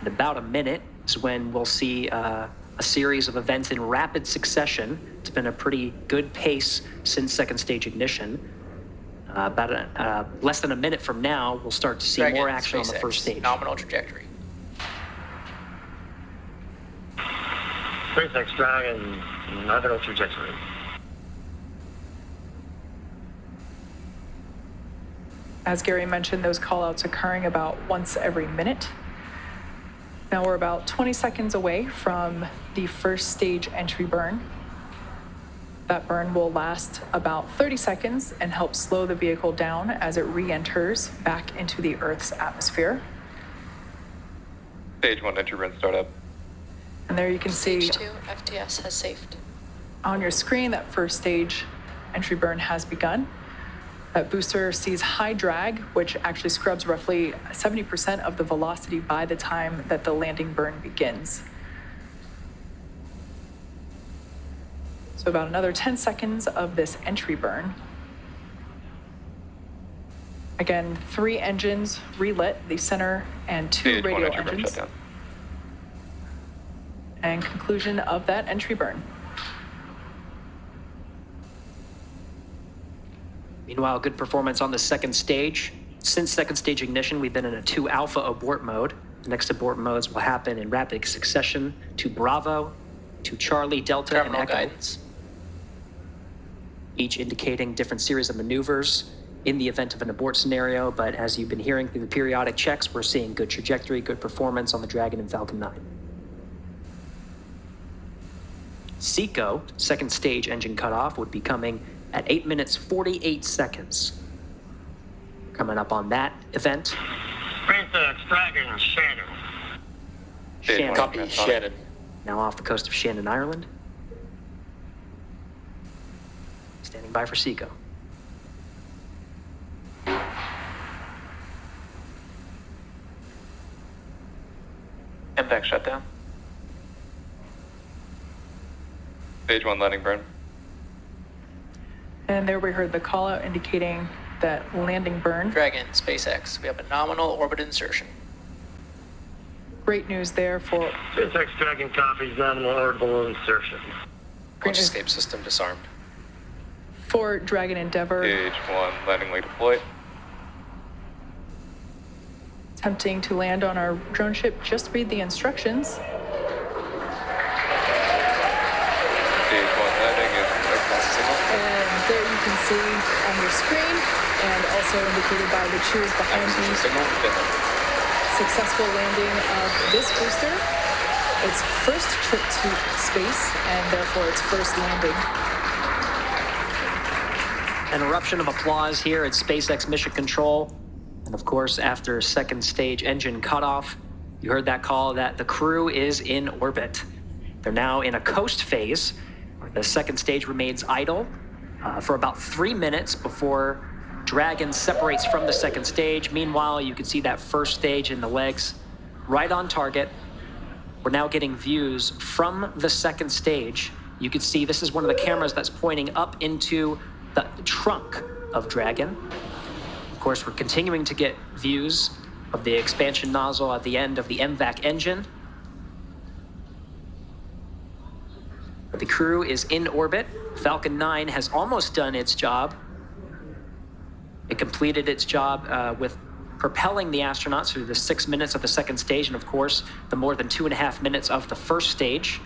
In about a minute is when we'll see a series of events in rapid succession. It's been a pretty good pace since second stage ignition. Less than a minute from now, we'll start to see Dragon, more action on the SpaceX, first stage. Nominal trajectory. SpaceX Dragon, nominal trajectory. As Gary mentioned, those call-outs occurring about once every minute. Now we're about 20 seconds away from the first stage entry burn. That burn will last about 30 seconds and help slow the vehicle down as it re-enters back into the Earth's atmosphere. Stage 1 entry burn startup. And there you can see Stage 2, FTS has saved. on your screen that first stage entry burn has begun. That booster sees high drag, which actually scrubs roughly 70% of the velocity by the time that the landing burn begins. So about another 10 seconds of this entry burn. Again, 3 engines relit, the center and 2 Stage 1 radial entry burn engines. shutdown. And conclusion of that entry burn. Meanwhile, good performance on the second stage. Since second stage ignition, we've been in a 2 alpha abort mode. The next abort modes will happen in rapid succession to Bravo, to Charlie, Delta, Terminal and Echo. guidance. Each indicating different series of maneuvers in the event of an abort scenario, but as you've been hearing through the periodic checks, we're seeing good trajectory, good performance on the Dragon and Falcon 9. SECO, second stage engine cutoff, would be coming at 8 minutes 48 seconds. Coming up on that event. SpaceX Dragon, Shannon. Shannon, Copy, Shannon. now off the coast of Shannon, Ireland. Standing by for SECO. MVAC shutdown. Stage 1 landing burn. And there we heard the call out indicating that landing burn. Dragon, SpaceX. We have a nominal orbit insertion. Great news there for SpaceX Dragon copies nominal orbital insertion. great news Escape system disarmed. for Dragon Endeavour. Stage 1 landing leg deployed. Attempting to land on our drone ship. Just read the instructions. Stage 1 landing is across signal. And there you can see on your screen, and also indicated by the cheers behind Acquisition me, signal, Finland. successful landing of this booster. Its first trip to space, and therefore its first landing. An eruption of applause here at SpaceX Mission Control. And of course, after second stage engine cutoff, you heard that call that the crew is in orbit. They're now in a coast phase, where the second stage remains idle for about 3 minutes before Dragon separates from the second stage. Meanwhile, you can see that first stage in the legs right on target. We're now getting views from the second stage. You can see this is one of the cameras that's pointing up into the trunk of Dragon. Of course, we're continuing to get views of the expansion nozzle at the end of the MVAC engine. But the crew is in orbit. Falcon 9 has almost done its job. It completed its job with propelling the astronauts through the 6 minutes of the second stage, and of course, the more than 2.5 minutes of the first stage.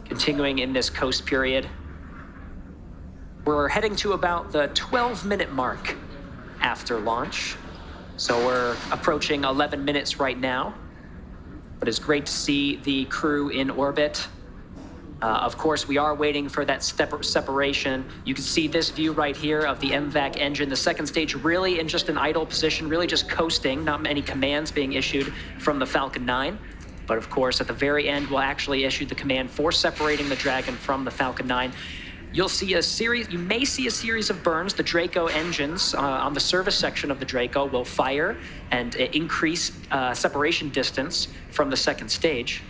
Continuing in this coast period. We're heading to about the 12-minute mark after launch. So we're approaching 11 minutes right now. But it's great to see the crew in orbit. Of course, we are waiting for that separation. You can see this view right here of the MVAC engine. The second stage really in just an idle position, really just coasting, not many commands being issued from the Falcon 9. But of course, at the very end, we'll actually issue the command for separating the Dragon from the Falcon 9. You may see a series of burns. The Draco engines on the service section of the Draco will fire and increase separation distance from the second stage.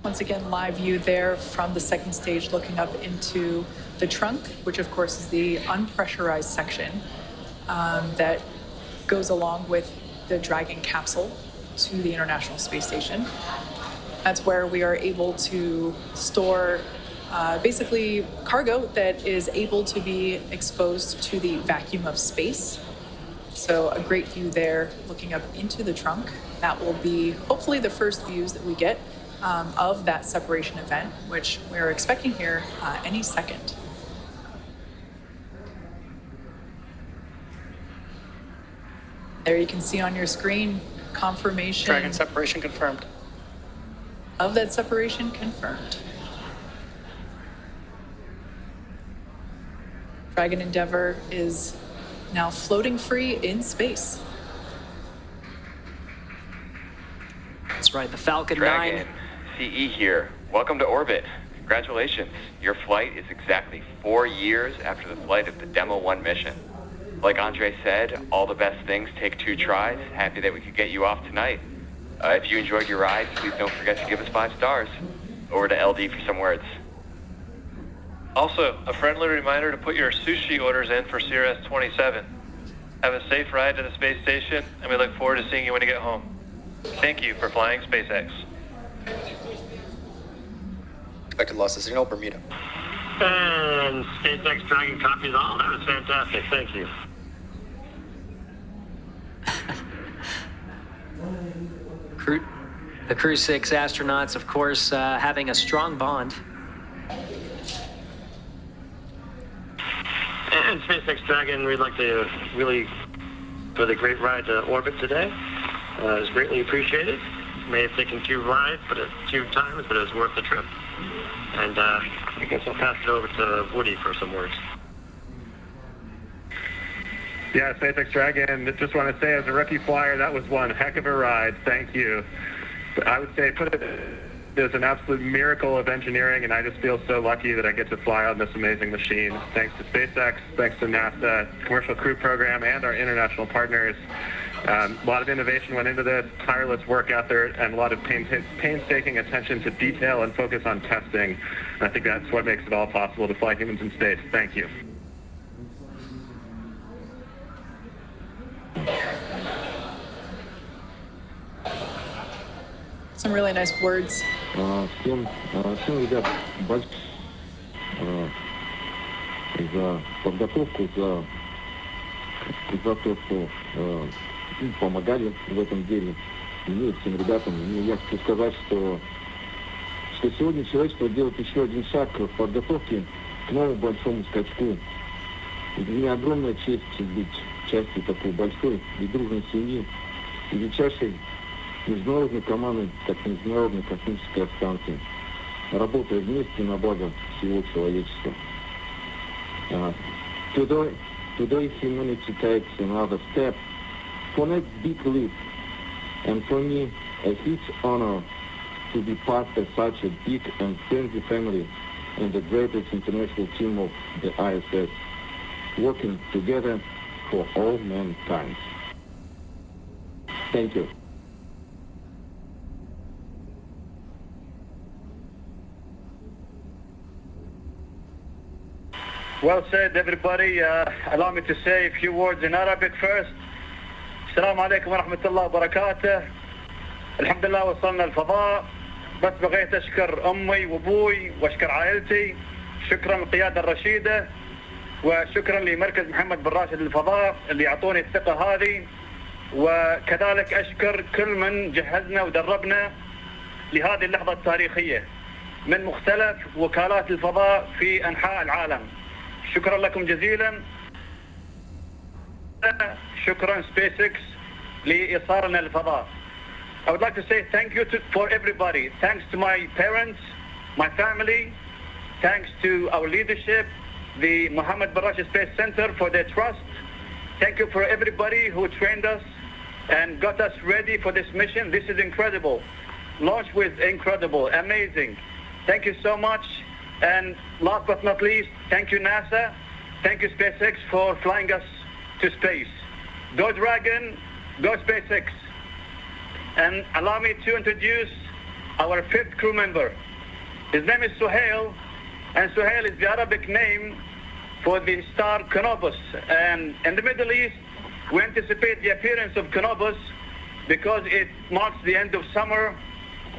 Once again, live view there from the second stage looking up into the trunk, which of course is the unpressurized section that goes along with the Dragon capsule to the International Space Station. That's where we are able to store basically cargo that is able to be exposed to the vacuum of space. So a great view there looking up into the trunk. That will be hopefully the first views that we get of that separation event, which we're expecting here any second. There you can see on your screen confirmation. Dragon separation confirmed. Of that separation confirmed. Dragon Endeavour is now floating free in space. That's right, the Falcon 9. Dragon, CE here. Welcome to orbit. Congratulations. Your flight is exactly 4 years after the flight of the Demo 1 mission. Like Andre said, all the best things take 2 tries. Happy that we could get you off tonight. If you enjoyed your ride, please don't forget to give us 5 stars. Over to LD for some words. Also, a friendly reminder to put your sushi orders in for CRS 27. Have a safe ride to the space station, and we look forward to seeing you when you get home. Thank you for flying SpaceX. Expected loss of signal, Bermuda. And SpaceX Dragon copies all. That was fantastic. Thank you. The Crew 6 astronauts, of course, having a strong bond. And SpaceX Dragon, we'd like to really, for the great ride to orbit today, is greatly appreciated. May have taken 2 rides, but 2 times, but it was worth the trip. And I guess I'll pass it over to Woody for some words. Yeah, SpaceX Dragon, just want to say as a rookie flyer, that was one heck of a ride. Thank you. But I would say put it as an absolute miracle of engineering, and I just feel so lucky that I get to fly on this amazing machine. Thanks to SpaceX, thanks to NASA, Commercial Crew Program, and our international partners. A lot of innovation went into this, tireless work effort, and a lot of painstaking attention to detail and focus on testing. And I think that's what makes it all possible to fly humans in space. Thank you. Some really nice words. Всем ребят, большое за подготовку, за то, что помогали в этом деле. Мне, всем ребятам, я хочу сказать, что сегодня человечество делает еще один шаг в подготовке к новому большому скачку. И для меня огромная честь быть частью такой большой и дружной семьи, и величайшей международной команды, как Международной космической станции, работая вместе на благо всего человечества. Today humanity takes another step for next big leap, and for me, a huge honor to be part of such a big and friendly family and the greatest international team of the ISS, working together for all mankind. Thank you. Well said, everybody. Allow me to say a few words in Arabic first. السلام عليكم ورحمة الله وبركاته. الحمد لله وصلنا الفضاء. بس بغيت أشكر أمي وأبوي وأشكر عائلتي. شكرا للقيادة الرشيدة وشكرا لمركز محمد بن راشد للفضاء اللي يعطوني الثقة هذه. وكذلك أشكر كل من جهزنا ودربنا لهذه اللحظة التاريخية من مختلف وكالات الفضاء في أنحاء العالم. شكرا لكم جزيلا. شكرا SpaceX لإيصالنا للفضاء. I would like to say thank you for everybody. Thanks to my parents, my family. Thanks to our leadership, the Mohammed bin Rashid Space Center for their trust. Thank you for everybody who trained us and got us ready for this mission. This is incredible. Launch was incredible, amazing. Thank you so much. And last but not least, thank you NASA. Thank you SpaceX for flying us to space. Go Dragon, go SpaceX. And allow me to introduce our 5th crew member. His name is Suhail, and Suhail is the Arabic name for the star Canopus. And in the Middle East, we anticipate the appearance of Canopus because it marks the end of summer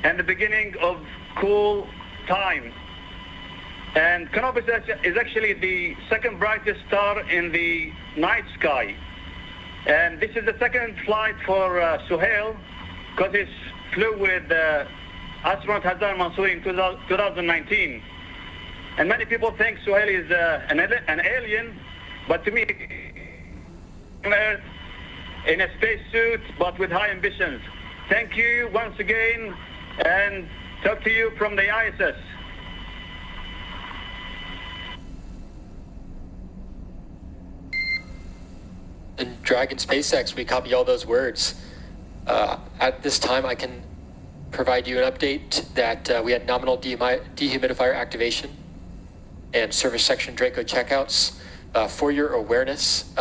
and the beginning of cool time. And Canopus is actually the second brightest star in the night sky. And this is the second flight for Suhail, because he flew with astronaut Hazar Mansour in 2019. And many people think Suhail is an alien, but to me, on Earth in a spacesuit, but with high ambitions. Thank you once again, and talk to you from the ISS. In Dragon SpaceX, we copy all those words. At this time, I can provide you an update that we had nominal dehumidifier activation and service section Draco checkouts. For your awareness,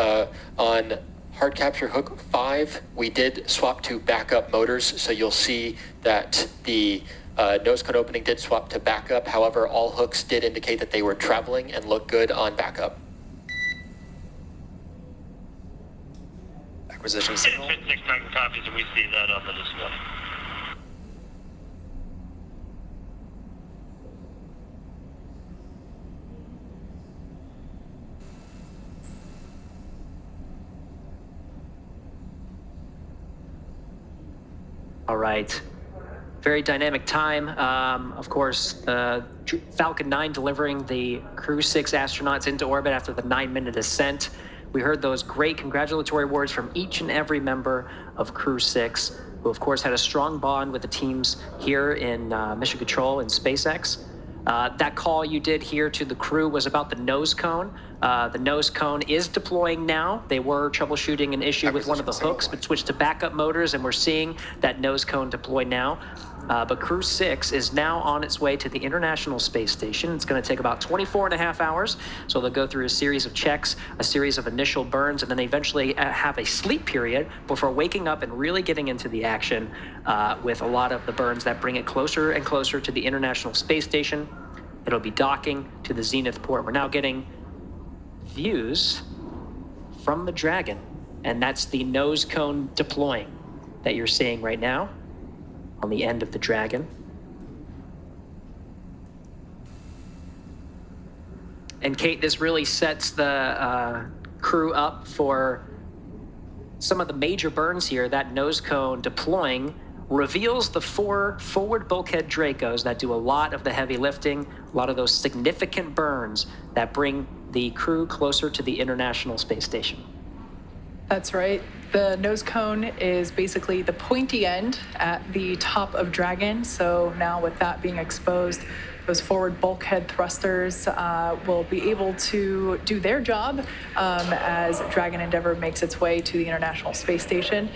on hard capture hook 5, we did swap to backup motors, so you'll see that the nose cone opening did swap to backup. However, all hooks did indicate that they were traveling and look good on backup. Acquisition signal. 6 Dragon copies, and we see that on the display. All right. Very dynamic time. Of course, Falcon 9 delivering the Crew 6 astronauts into orbit after the 9-minute ascent. We heard those great congratulatory words from each and every member of Crew 6, who of course had a strong bond with the teams here in Mission Control and SpaceX. That call you did here to the crew was about the nose cone. The nose cone is deploying now. They were troubleshooting an issue with one of the hooks, but switched to backup motors, and we're seeing that nose cone deploy now. But Crew 6 is now on its way to the International Space Station. It's going to take about 24.5 hours. So they'll go through a series of checks, a series of initial burns, and then they eventually have a sleep period before waking up and really getting into the action with a lot of the burns that bring it closer and closer to the International Space Station. It'll be docking to the Zenith port. We're now getting views from the Dragon, and that's the nose cone deploying that you're seeing right now on the end of the Dragon. And Kate, this really sets the crew up for some of the major burns here. That nose cone deploying reveals the 4 forward bulkhead Dracos that do a lot of the heavy lifting, a lot of those significant burns that bring the crew closer to the International Space Station. That's right. The nose cone is basically the pointy end at the top of Dragon. So now with that being exposed, those forward bulkhead thrusters will be able to do their job as Dragon Endeavour makes its way to the International Space Station.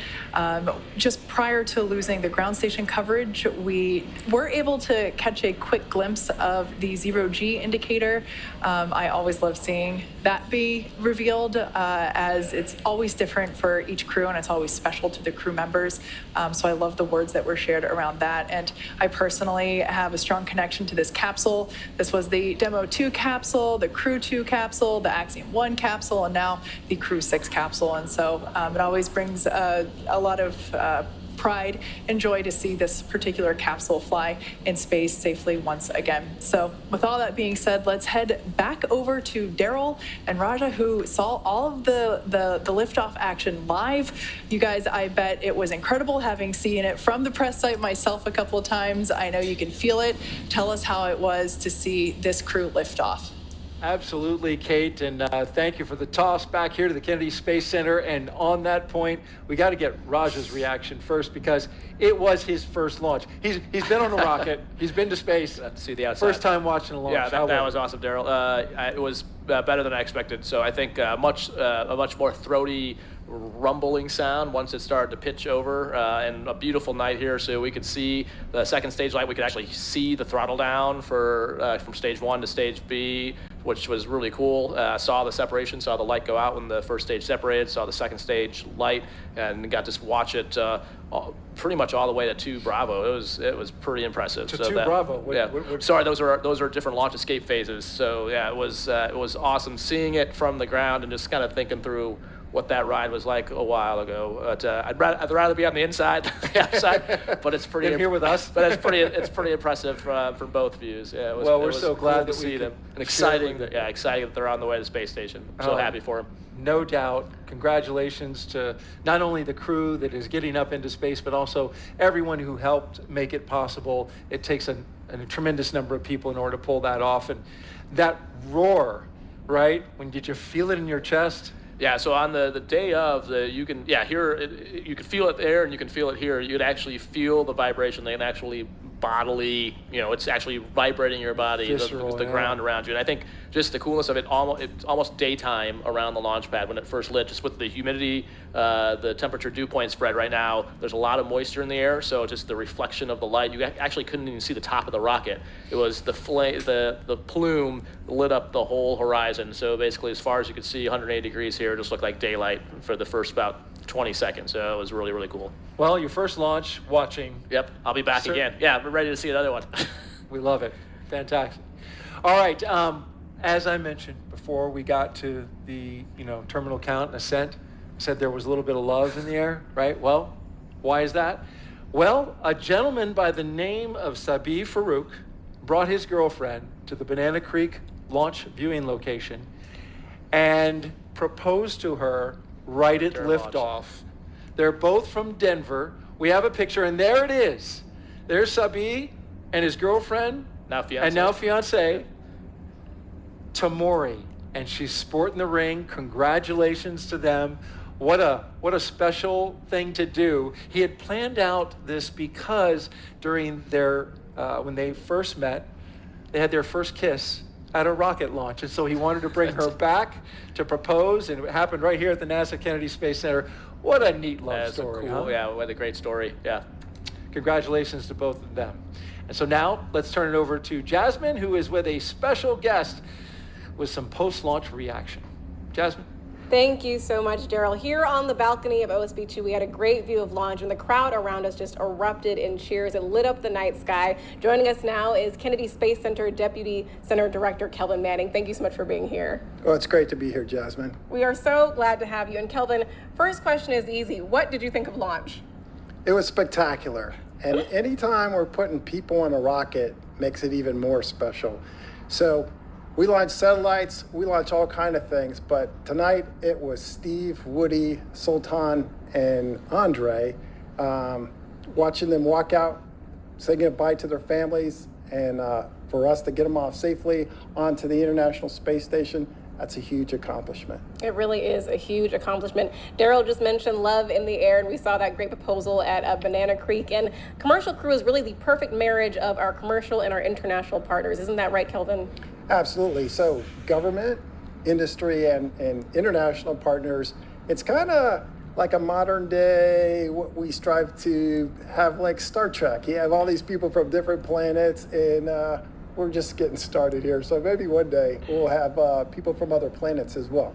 Just prior to losing the ground station coverage, we were able to catch a quick glimpse of the 0G indicator. I always love seeing that be revealed as it's always different for each crew and it's always special to the crew members. So I love the words that were shared around that. And I personally have a strong connection to this capsule. This was the Demo 2 capsule, the Crew 2 capsule, the Axiom 1 capsule, and now the Crew 6 capsule. And so it always brings a lot of pride and joy to see this particular capsule fly in space safely once again. So with all that being said, let's head back over to Daryl and Raja, who saw all of the liftoff action live. You guys, I bet it was incredible having seen it from the press site myself a couple of times. I know you can feel it. Tell us how it was to see this crew lift off. Absolutely, Kate, and thank you for the toss back here to the Kennedy Space Center. And on that point, we got to get Raja's reaction first because it was his first launch. He's been on a rocket. He's been to space. To see the outside. First time watching a launch. Yeah, that was awesome, Daryl. It was better than I expected. So I think a much more throaty, rumbling sound once it started to pitch over, and a beautiful night here, so we could see the second stage light. We could actually see the throttle down for from stage 1 to stage B, which was really cool. Saw the separation, saw the light go out when the first stage separated, saw the second stage light, and got to watch it pretty much all the way to 2 Bravo. It was pretty impressive. To 2 Bravo. Yeah. Sorry, those are different launch escape phases. So yeah, it was awesome seeing it from the ground and just kind of thinking through what that ride was like a while ago. But I'd rather be on the inside than the outside. But it's pretty here with us. But it's pretty impressive from both views. Yeah, we're so glad to see them. And exciting that they're on the way to the space station. I'm so happy for them. No doubt. Congratulations to not only the crew that is getting up into space, but also everyone who helped make it possible. It takes a tremendous number of people in order to pull that off. And that roar, right? Did you feel it in your chest? Yeah, so on the day of, you can feel it there and you can feel it here. You'd actually feel the vibration. They can actually bodily, it's actually vibrating your body, Visceral, the ground around you. And I think just the coolness of it, it's almost daytime around the launch pad when it first lit, just with the humidity, the temperature dew point spread right now. There's a lot of moisture in the air, so just the reflection of the light, you actually couldn't even see the top of the rocket. It was the plume lit up the whole horizon. So basically, as far as you could see, 180 degrees here, it just looked like daylight for the first about 20 seconds. So it was really, really cool. Well, your first launch, watching. Yep, I'll be back again. Yeah, we're ready to see another one. We love it. Fantastic. All right. As I mentioned before we got to the terminal count and ascent, I said there was a little bit of love in the air, right? Well, why is that? Well, a gentleman by the name of Sabi Farouk brought his girlfriend to the Banana Creek launch viewing location and proposed to her right at liftoff. They're both from Denver. We have a picture, and there it is. There's Sabi and his girlfriend, now fiance, Tamori, and she's sporting the ring. Congratulations to them. What a special thing to do. He had planned out this because during their when they first met, they had their first kiss at a rocket launch, and so he wanted to bring her back to propose, and it happened right here at the NASA Kennedy Space Center. What a neat love story, cool, Yeah, what a great story, yeah. Congratulations to both of them. And so now, let's turn it over to Jasmine, who is with a special guest with some post-launch reaction. Jasmine? Thank you so much, Daryl. Here on the balcony of OSB2, we had a great view of launch, and the crowd around us just erupted in cheers. It lit up the night sky. Joining us now is Kennedy Space Center Deputy Center Director Kelvin Manning. Thank you so much for being here. Well, it's great to be here, Jasmine. We are so glad to have you. And Kelvin, first question is easy. What did you think of launch? It was spectacular. And anytime we're putting people on a rocket makes it even more special. So we launch satellites, we launch all kinds of things, but tonight it was Steve, Woody, Sultan, and Andre, watching them walk out, saying goodbye to their families, and for us to get them off safely onto the International Space Station, that's a huge accomplishment. It really is a huge accomplishment. Daryl just mentioned love in the air, and we saw that great proposal at Banana Creek. And commercial crew is really the perfect marriage of our commercial and our international partners. Isn't that right, Kelvin? Absolutely. So government, industry, and international partners, it's kind of like a modern day, what we strive to have like Star Trek. You have all these people from different planets, and we're just getting started here. So maybe one day we'll have people from other planets as well.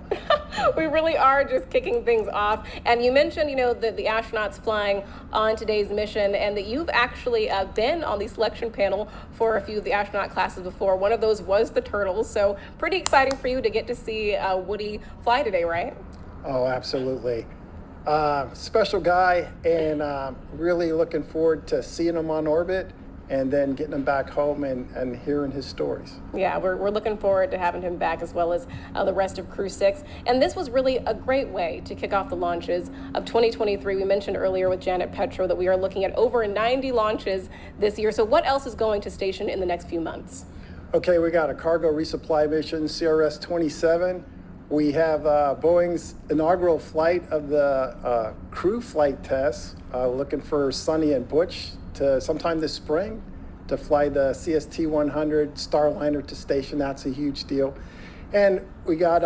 We really are just kicking things off. And you mentioned, the astronauts flying on today's mission, and that you've actually been on the selection panel for a few of the astronaut classes before. One of those was the Turtles. So pretty exciting for you to get to see Woody fly today, right? Oh, absolutely. Special guy, and really looking forward to seeing him on orbit and then getting him back home and hearing his stories. Yeah, we're looking forward to having him back, as well as the rest of Crew 6. And this was really a great way to kick off the launches of 2023. We mentioned earlier with Janet Petro that we are looking at over 90 launches this year. So what else is going to station in the next few months? Okay, we got a cargo resupply mission, CRS-27. We have Boeing's inaugural flight of the crew flight tests, looking for Sonny and Butch to sometime this spring to fly the CST-100 Starliner to station. That's a huge deal. And we got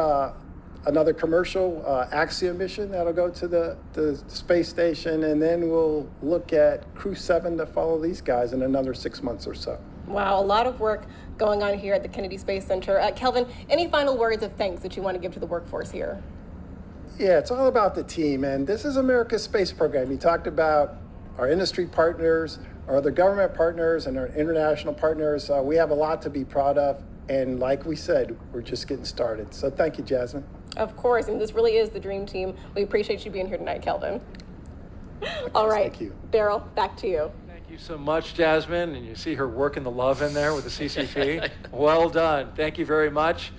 another commercial Axiom mission that'll go to the space station, and then we'll look at Crew 7 to follow these guys in another 6 months or so. Wow, a lot of work going on here at the Kennedy Space Center. Kelvin, any final words of thanks that you want to give to the workforce here? Yeah, it's all about the team, and this is America's space program. You talked about our industry partners, our other government partners, and our international partners. We have a lot to be proud of. And like we said, we're just getting started. So thank you, Jasmine. Of course, and this really is the dream team. We appreciate you being here tonight, Kelvin. All right, thank you. Daryl, back to you. Thank you so much, Jasmine. And you see her working the love in there with the CCP. Well done. Thank you very much.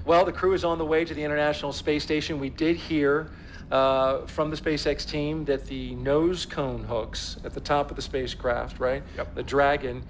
Well, the crew is on the way to the International Space Station. We did hear from the SpaceX team that the nose cone hooks at the top of the spacecraft, right? Yep. The Dragon,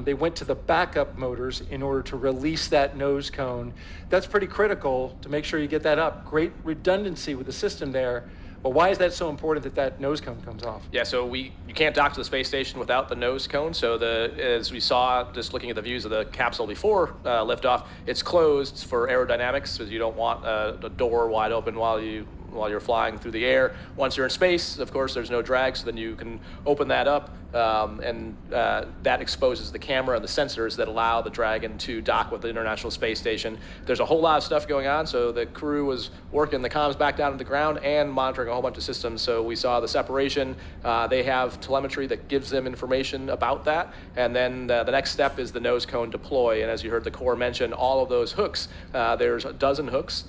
they went to the backup motors in order to release that nose cone. That's pretty critical to make sure you get that up. Great redundancy with the system there. But why is that so important that that nose cone comes off? Yeah, so you can't dock to the space station without the nose cone. So as we saw, just looking at the views of the capsule before liftoff, it's closed for aerodynamics, because you don't want the door wide open while you're flying through the air. Once you're in space, of course, there's no drag, so then you can open that up, and that exposes the camera and the sensors that allow the Dragon to dock with the International Space Station. There's a whole lot of stuff going on, so the crew was working the comms back down to the ground and monitoring a whole bunch of systems. So we saw the separation. They have telemetry that gives them information about that, and then the next step is the nose cone deploy. And as you heard the Corps mention, all of those hooks, there's a dozen hooks,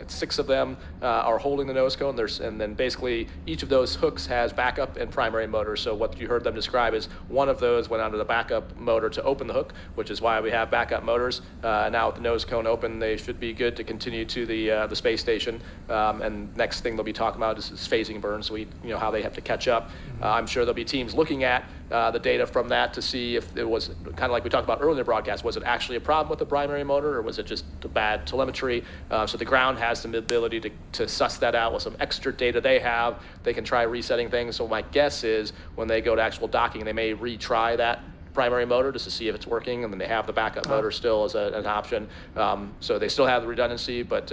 6 of them are holding the nose cone, and then basically each of those hooks has backup and primary motors. So what you heard them describe is one of those went onto the backup motor to open the hook, which is why we have backup motors. Now with the nose cone open, they should be good to continue to the space station. And next thing they'll be talking about is phasing burns, so how they have to catch up. I'm sure there'll be teams looking at the data from that to see if it was kind of like we talked about earlier in the broadcast. Was it actually a problem with the primary motor, or was it just a bad telemetry? So the ground has some ability to suss that out with some extra data they have. They can try resetting things. So my guess is when they go to actual docking, they may retry that primary motor just to see if it's working, and then they have the backup motor still as an option. So they still have the redundancy, but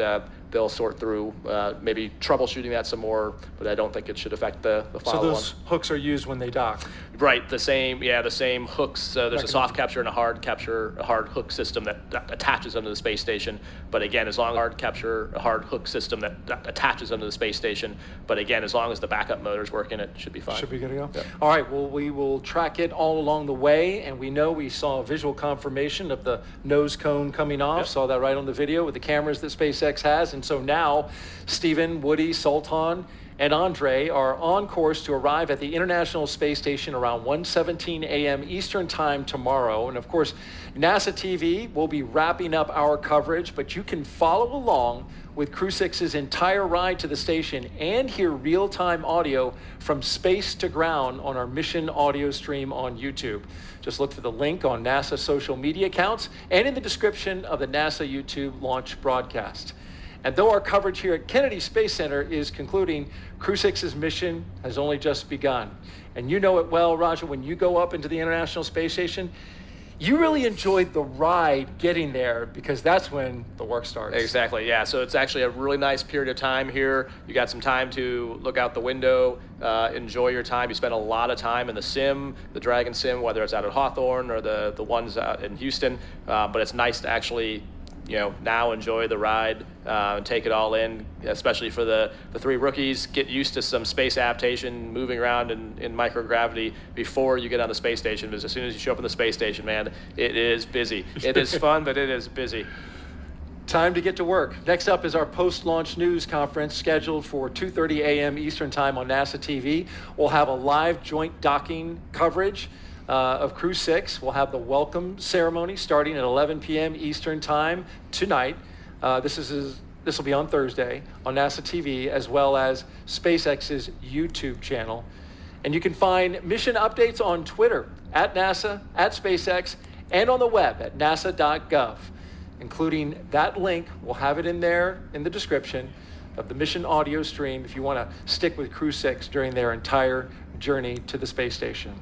they'll sort through maybe troubleshooting that some more, but I don't think it should affect the follow-on. So those hooks are used when they dock? Right, the same hooks. So there's a soft capture and a hard hook system that attaches onto the space station. But again, as long as a hard hook system that attaches onto the space station. But again, as long as the backup motor's working, it should be fine. Should be good to go? Yeah. All right, well, we will track it all along the way, and we saw a visual confirmation of the nose cone coming off. Yep. Saw that right on the video with the cameras that SpaceX has. And so now, Stephen, Woody, Sultan, and Andre are on course to arrive at the International Space Station around 1:17 a.m. Eastern Time tomorrow. And of course, NASA TV will be wrapping up our coverage, but you can follow along with Crew 6's entire ride to the station and hear real-time audio from space to ground on our mission audio stream on YouTube. Just look for the link on NASA social media accounts and in the description of the NASA YouTube launch broadcast. And though our coverage here at Kennedy Space Center is concluding, Crew 6's mission has only just begun. And you know it well, Roger, when you go up into the International Space Station, you really enjoyed the ride getting there, because that's when the work starts. Exactly, yeah. So it's actually a really nice period of time here. You got some time to look out the window, enjoy your time. You spend a lot of time in the sim, the Dragon sim, whether it's out at Hawthorne or the ones out in Houston. But it's nice to actually now enjoy the ride and take it all in, especially for the 3 rookies. Get used to some space adaptation, moving around in microgravity before you get on the space station, because as soon as you show up on the space station, man, it is busy. It is fun, but it is busy. Time to get to work. Next up is our post-launch news conference scheduled for 2:30 a.m. Eastern Time on NASA TV. We'll have a live joint docking coverage of Crew 6. We'll have the welcome ceremony starting at 11 p.m. Eastern Time tonight. This will be on Thursday on NASA TV, as well as SpaceX's YouTube channel. And you can find mission updates on Twitter, at NASA, at SpaceX, and on the web at nasa.gov, including that link. We'll have it in there in the description of the mission audio stream if you want to stick with Crew 6 during their entire journey to the space station.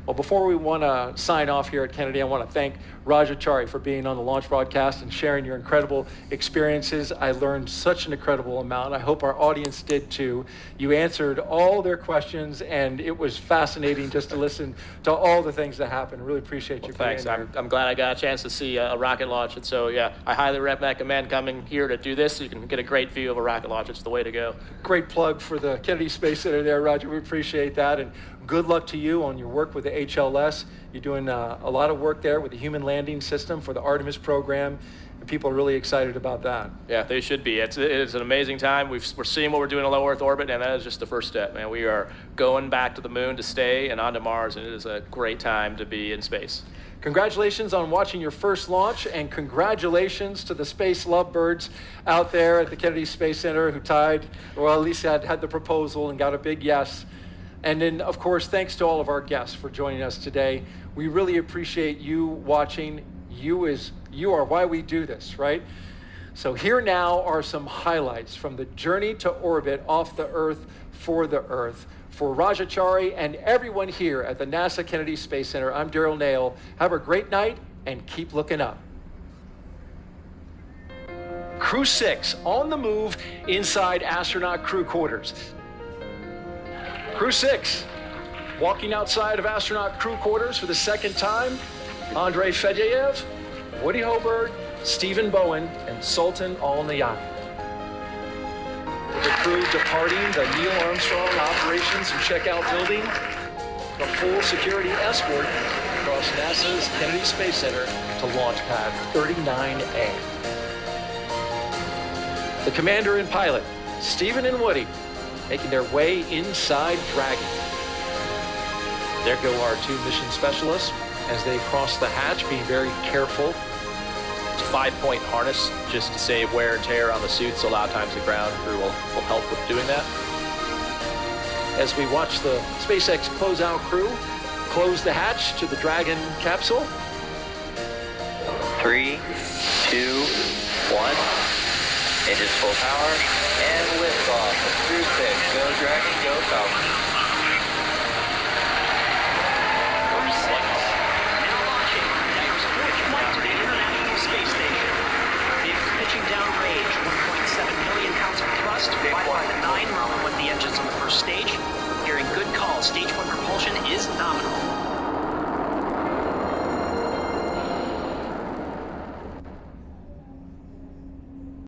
Well, before we want to sign off here at Kennedy, I want to thank Rajachari for being on the launch broadcast and sharing your incredible experiences. I learned such an incredible amount. I hope our audience did too. You answered all their questions, and it was fascinating just to listen to all the things that happened. Really appreciate you. Thanks. I'm glad I got a chance to see a rocket launch. And so, yeah, I highly recommend coming here to do this. So you can get a great view of a rocket launch. It's the way to go. Great plug for the Kennedy Space Center there, Roger. We appreciate that. And good luck to you on your work with the HLS. You're doing a lot of work there with the human landing system for the Artemis program, and people are really excited about that. Yeah, they should be. It's an amazing time. We're seeing what we're doing in low Earth orbit, and that is just the first step, man. We are going back to the moon to stay and onto Mars, and it is a great time to be in space. Congratulations on watching your first launch, and congratulations to the space lovebirds out there at the Kennedy Space Center who tied, or at least had the proposal and got a big yes. And then, of course, thanks to all of our guests for joining us today. We really appreciate you watching. You are why we do this, right? So here now are some highlights from the journey to orbit off the Earth for the Earth. For Rajachari and everyone here at the NASA Kennedy Space Center, I'm Daryl Nail. Have a great night and keep looking up. Crew 6 on the move inside astronaut crew quarters. Crew 6 walking outside of astronaut crew quarters for the second time. Andrei Fedyaev, Woody Hoberg, Stephen Bowen, and Sultan Al Neyadi. The crew departing the Neil Armstrong Operations and Checkout Building, a full security escort across NASA's Kennedy Space Center to Launch Pad 39A. The commander and pilot, Stephen and Woody, making their way inside Dragon. There go our 2 mission specialists as they cross the hatch, being very careful. 5-point harness just to save wear and tear on the suits. A lot of times the ground crew will help with doing that. As we watch the SpaceX closeout crew close the hatch to the Dragon capsule. 3, 2, 1. Engines full power and liftoff of Crew 6. Go Dragon, go Falcon.